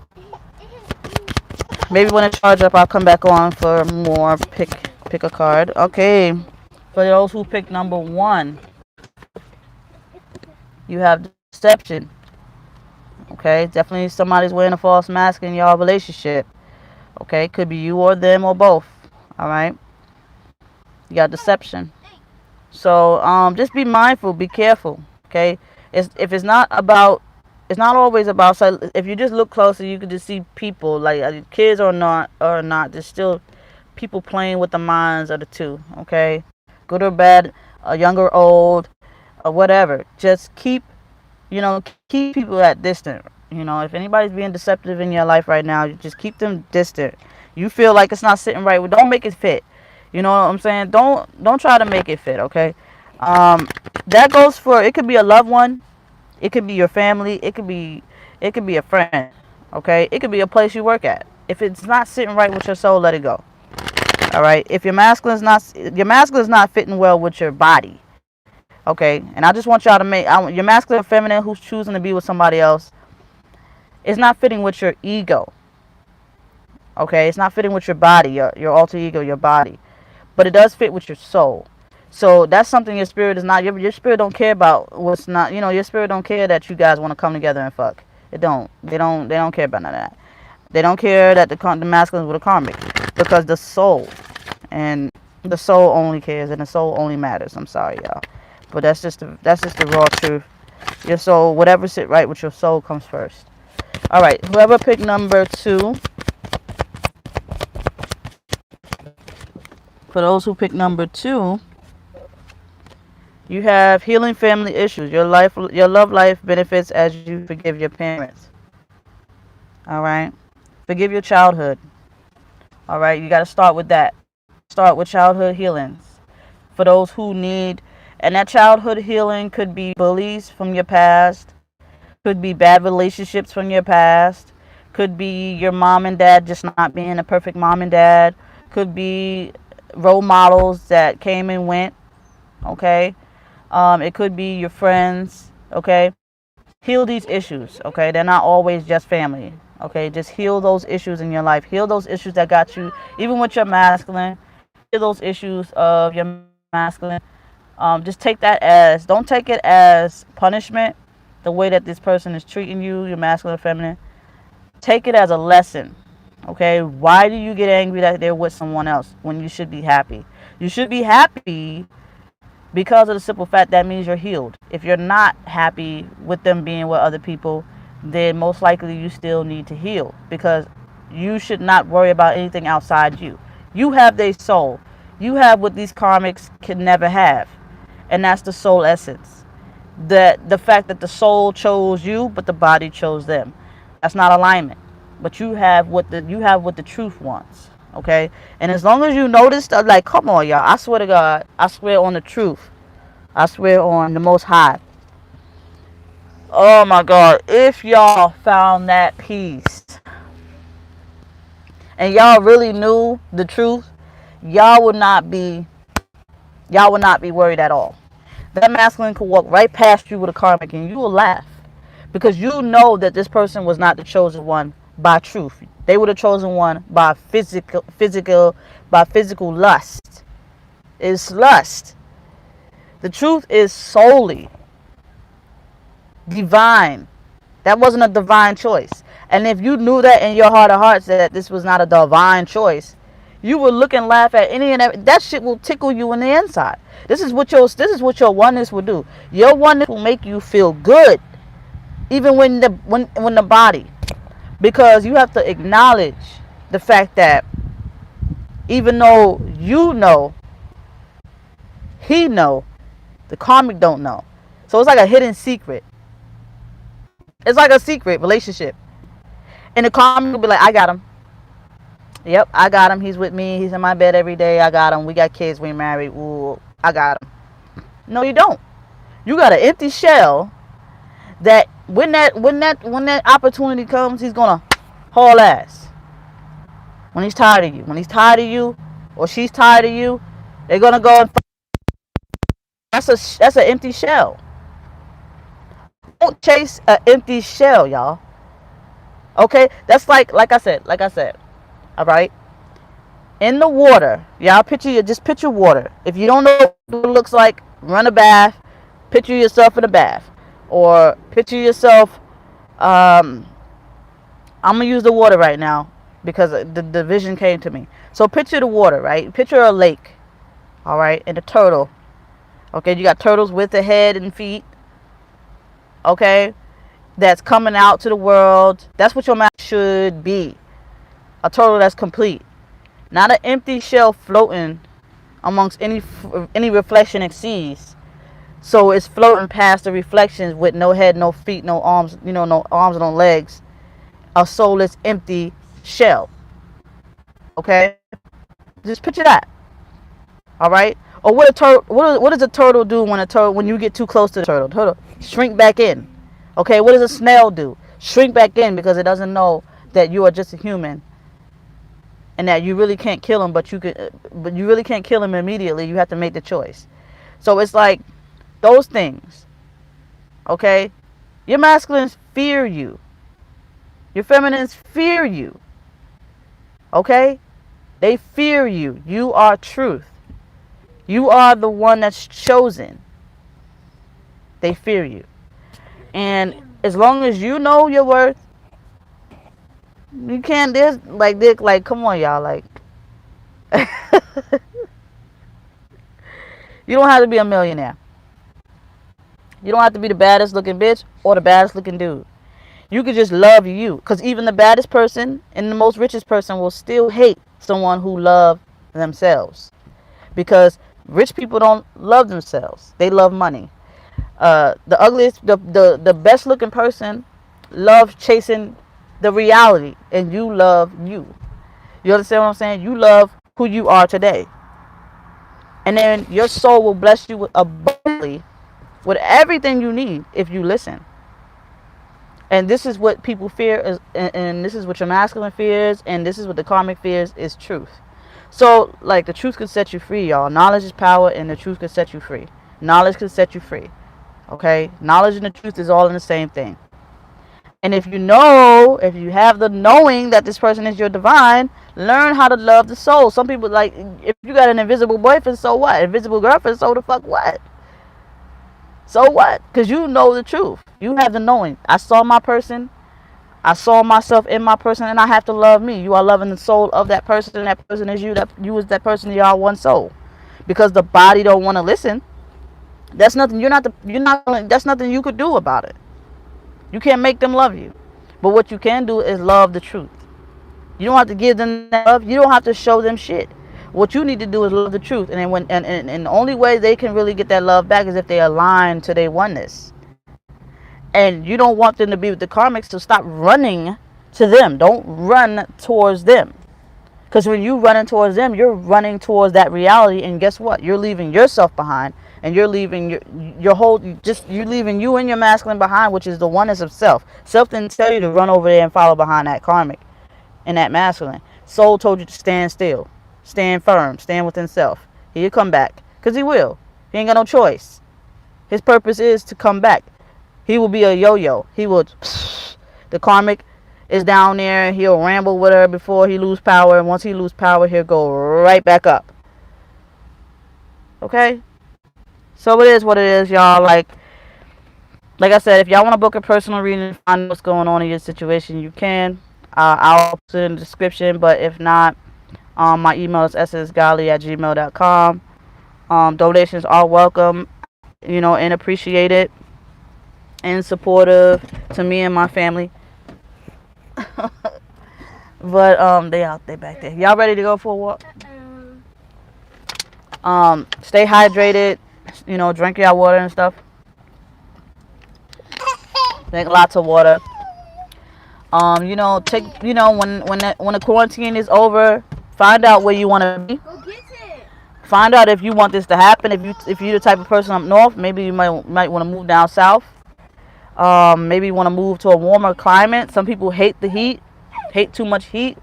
maybe when it charges up, I'll come back on for more. Pick a card. Okay, for those who picked number 1, you have deception. Okay, definitely somebody's wearing a false mask in your relationship. Okay, could be you or them or both. All right, you got deception. So just be mindful, be careful. Okay, it's not always about. So if you just look closer, you can just see people, like kids or not. There's still people playing with the minds of the two. Okay, good or bad, young or old, or whatever. Just keep people at distant. You know, if anybody's being deceptive in your life right now, you just keep them distant. You feel like it's not sitting right, well, don't make it fit. You know what I'm saying? Don't try to make it fit, okay? That goes for, it could be a loved one, it could be your family, it could be a friend, okay? It could be a place you work at. If it's not sitting right with your soul, let it go. All right? If your masculine is not fitting well with your body, okay? And I just want y'all to your masculine or feminine who's choosing to be with somebody else, it's not fitting with your ego. Okay, it's not fitting with your body, your alter ego, your body, but it does fit with your soul. So that's something your spirit is not. Your spirit don't care about what's not. You know, your spirit don't care that you guys want to come together and fuck. It don't. They don't care about none of that. They don't care that the masculine is with a karmic, because the soul only cares, and the soul only matters. I'm sorry, y'all, but that's just the raw truth. Your soul, whatever sit right with your soul, comes first. All right, whoever picked number 2. For those who pick number 2, you have healing family issues. Your love life benefits as you forgive your parents. All right, forgive your childhood. All right, you got to start with that. Start with childhood healings. For those who need, and that childhood healing could be bullies from your past, could be bad relationships from your past, could be your mom and dad just not being a perfect mom and dad, could be role models that came and went, okay? It could be your friends, okay? Heal these issues, okay? They're not always just family, okay? Just heal those issues in your life. Heal those issues that got you, even with your masculine. Heal those issues of your masculine. Just take that as, don't take it as punishment, the way that this person is treating you, your masculine or feminine. Take it as a lesson. Okay, why do you get angry that they're with someone else when you should be happy? You should be happy because of the simple fact that means you're healed. If you're not happy with them being with other people, then most likely you still need to heal, because you should not worry about anything outside you. You have their soul. You have what these karmics can never have, and that's the soul essence. The fact that the soul chose you, but the body chose them. That's not alignment. But you have what the truth wants. Okay? And as long as you notice stuff, like, come on, y'all. I swear to God. I swear on the truth. I swear on the Most High. Oh my God. If y'all found that peace and y'all really knew the truth, y'all would not be worried at all. That masculine could walk right past you with a karmic and you will laugh because you know that this person was not the chosen one by truth. They were the chosen one by physical lust. It's lust. The truth is solely divine. That wasn't a divine choice. And if you knew that in your heart of hearts that this was not a divine choice, you would look and laugh at any and every. That shit will tickle you in the inside. This is what your oneness will do. Your oneness will make you feel good, even when the body, because you have to acknowledge the fact that even though you know, he know, the karmic don't know. So it's like a hidden secret. It's like a secret relationship. And the karmic will be like, I got him. Yep, I got him. He's with me. He's in my bed every day. I got him. We got kids. We married. Ooh, I got him. No, you don't. You got an empty shell that when that opportunity comes, he's gonna haul ass. When he's tired of you. When he's tired of you or she's tired of you, they're gonna go and that's an empty shell. Don't chase an empty shell, y'all. Okay? That's like I said. All right? In the water, y'all just picture water. If you don't know what it looks like, run a bath, picture yourself in a bath, or picture yourself. I'm gonna use the water right now because the vision came to me. So picture the water, right? Picture a lake, all right, and a turtle. Okay, you got turtles with the head and feet. Okay, that's coming out to the world. That's what your mind should be. A turtle that's complete. Not an empty shell floating amongst any reflection it sees. So it's floating past the reflections with no head, no feet, no arms, no arms, no legs. A soulless, empty shell. Okay? Just picture that. All right? Or what does a turtle do when you get too close to the turtle? Turtle shrink back in. Okay? What does a snail do? Shrink back in because it doesn't know that you are just a human. And that you really can't kill him, but you really can't kill him immediately. You have to make the choice. So it's like those things. Okay? Your masculines fear you. Your feminines fear you. Okay? They fear you. You are truth. You are the one that's chosen. They fear you. And as long as you know your worth, you can't, come on, y'all, like, you don't have to be a millionaire. You don't have to be the baddest looking bitch or the baddest looking dude. You could just love you. Because even the baddest person and the most richest person will still hate someone who loves themselves. Because rich people don't love themselves. They love money. The ugliest, the best looking person loves chasing the reality. And you love you. You understand what I'm saying? You love who you are today. And then your soul will bless you abundantly with everything you need if you listen. And this is what people fear, and this is what your masculine fears, and this is what the karmic fears, is truth. So, like, the truth can set you free, y'all. Knowledge is power, and the truth can set you free. Knowledge can set you free. Okay? Knowledge and the truth is all in the same thing. And if you have the knowing that this person is your divine, learn how to love the soul. Some people, like, if you got an invisible boyfriend, so what? Invisible girlfriend, so the fuck what? So what? Because you know the truth. You have the knowing. I saw my person. I saw myself in my person, and I have to love me. You are loving the soul of that person, and that person is you. That you is that person. You are one soul. Because the body don't want to listen. That's nothing. That's nothing you could do about it. You can't make them love you. But what you can do is love the truth. You don't have to give them that love. You don't have to show them shit. What you need to do is love the truth. And then and the only way they can really get that love back is if they align to their oneness. And you don't want them to be with the karmics, so stop running to them. Don't run towards them. Because when you running towards them, you're running towards that reality. And guess what? You're leaving yourself behind. And you're leaving you're leaving you and your masculine behind, which is the oneness of self. Self didn't tell you to run over there and follow behind that karmic and that masculine. Soul told you to stand still, stand firm, stand within self. He'll come back, because he will. He ain't got no choice. His purpose is to come back. He will be a yo-yo. He will, the karmic is down there. He'll ramble with her before he lose power. And once he lose power, he'll go right back up. Okay? So it is what it is, y'all. Like I said, if y'all want to book a personal reading and find what's going on in your situation, you can. I'll put it in the description. But if not, my email is shesogodly@gmail.com. Donations are welcome, and appreciated and supportive to me and my family. But they back there. Y'all ready to go for a walk? Stay hydrated. Drink your water and stuff. Drink lots of water. Take when the quarantine is over, find out where you want to be. Go get it. Find out if you want this to happen. If you're the type of person up north, maybe you might want to move down south. Maybe you want to move to a warmer climate. Some people hate the heat, hate too much heat.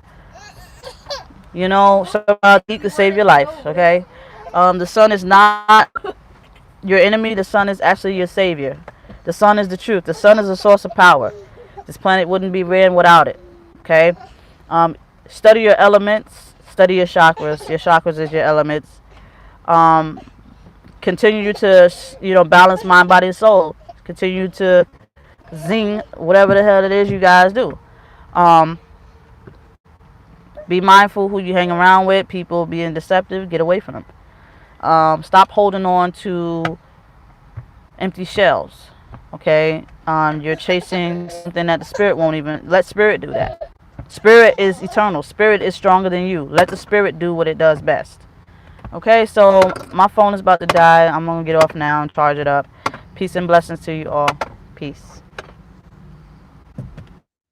So heat to save your life. Okay. The sun is not your enemy. The sun is actually your savior. The sun is the truth. The sun is a source of power. This planet wouldn't be ran without it. Okay. Study your elements. Study your chakras. Your chakras is your elements. Continue to balance mind, body, and soul. Continue to zing whatever the hell it is you guys do. Be mindful who you hang around with. People being deceptive, get away from them. Stop holding on to empty shells. Okay. You're chasing something that the spirit won't even let spirit do that. Spirit is eternal. Spirit is stronger than you. Let the spirit do what it does best. Okay, so my phone is about to die. I'm gonna get off now and charge it up. Peace and blessings to you all. Peace.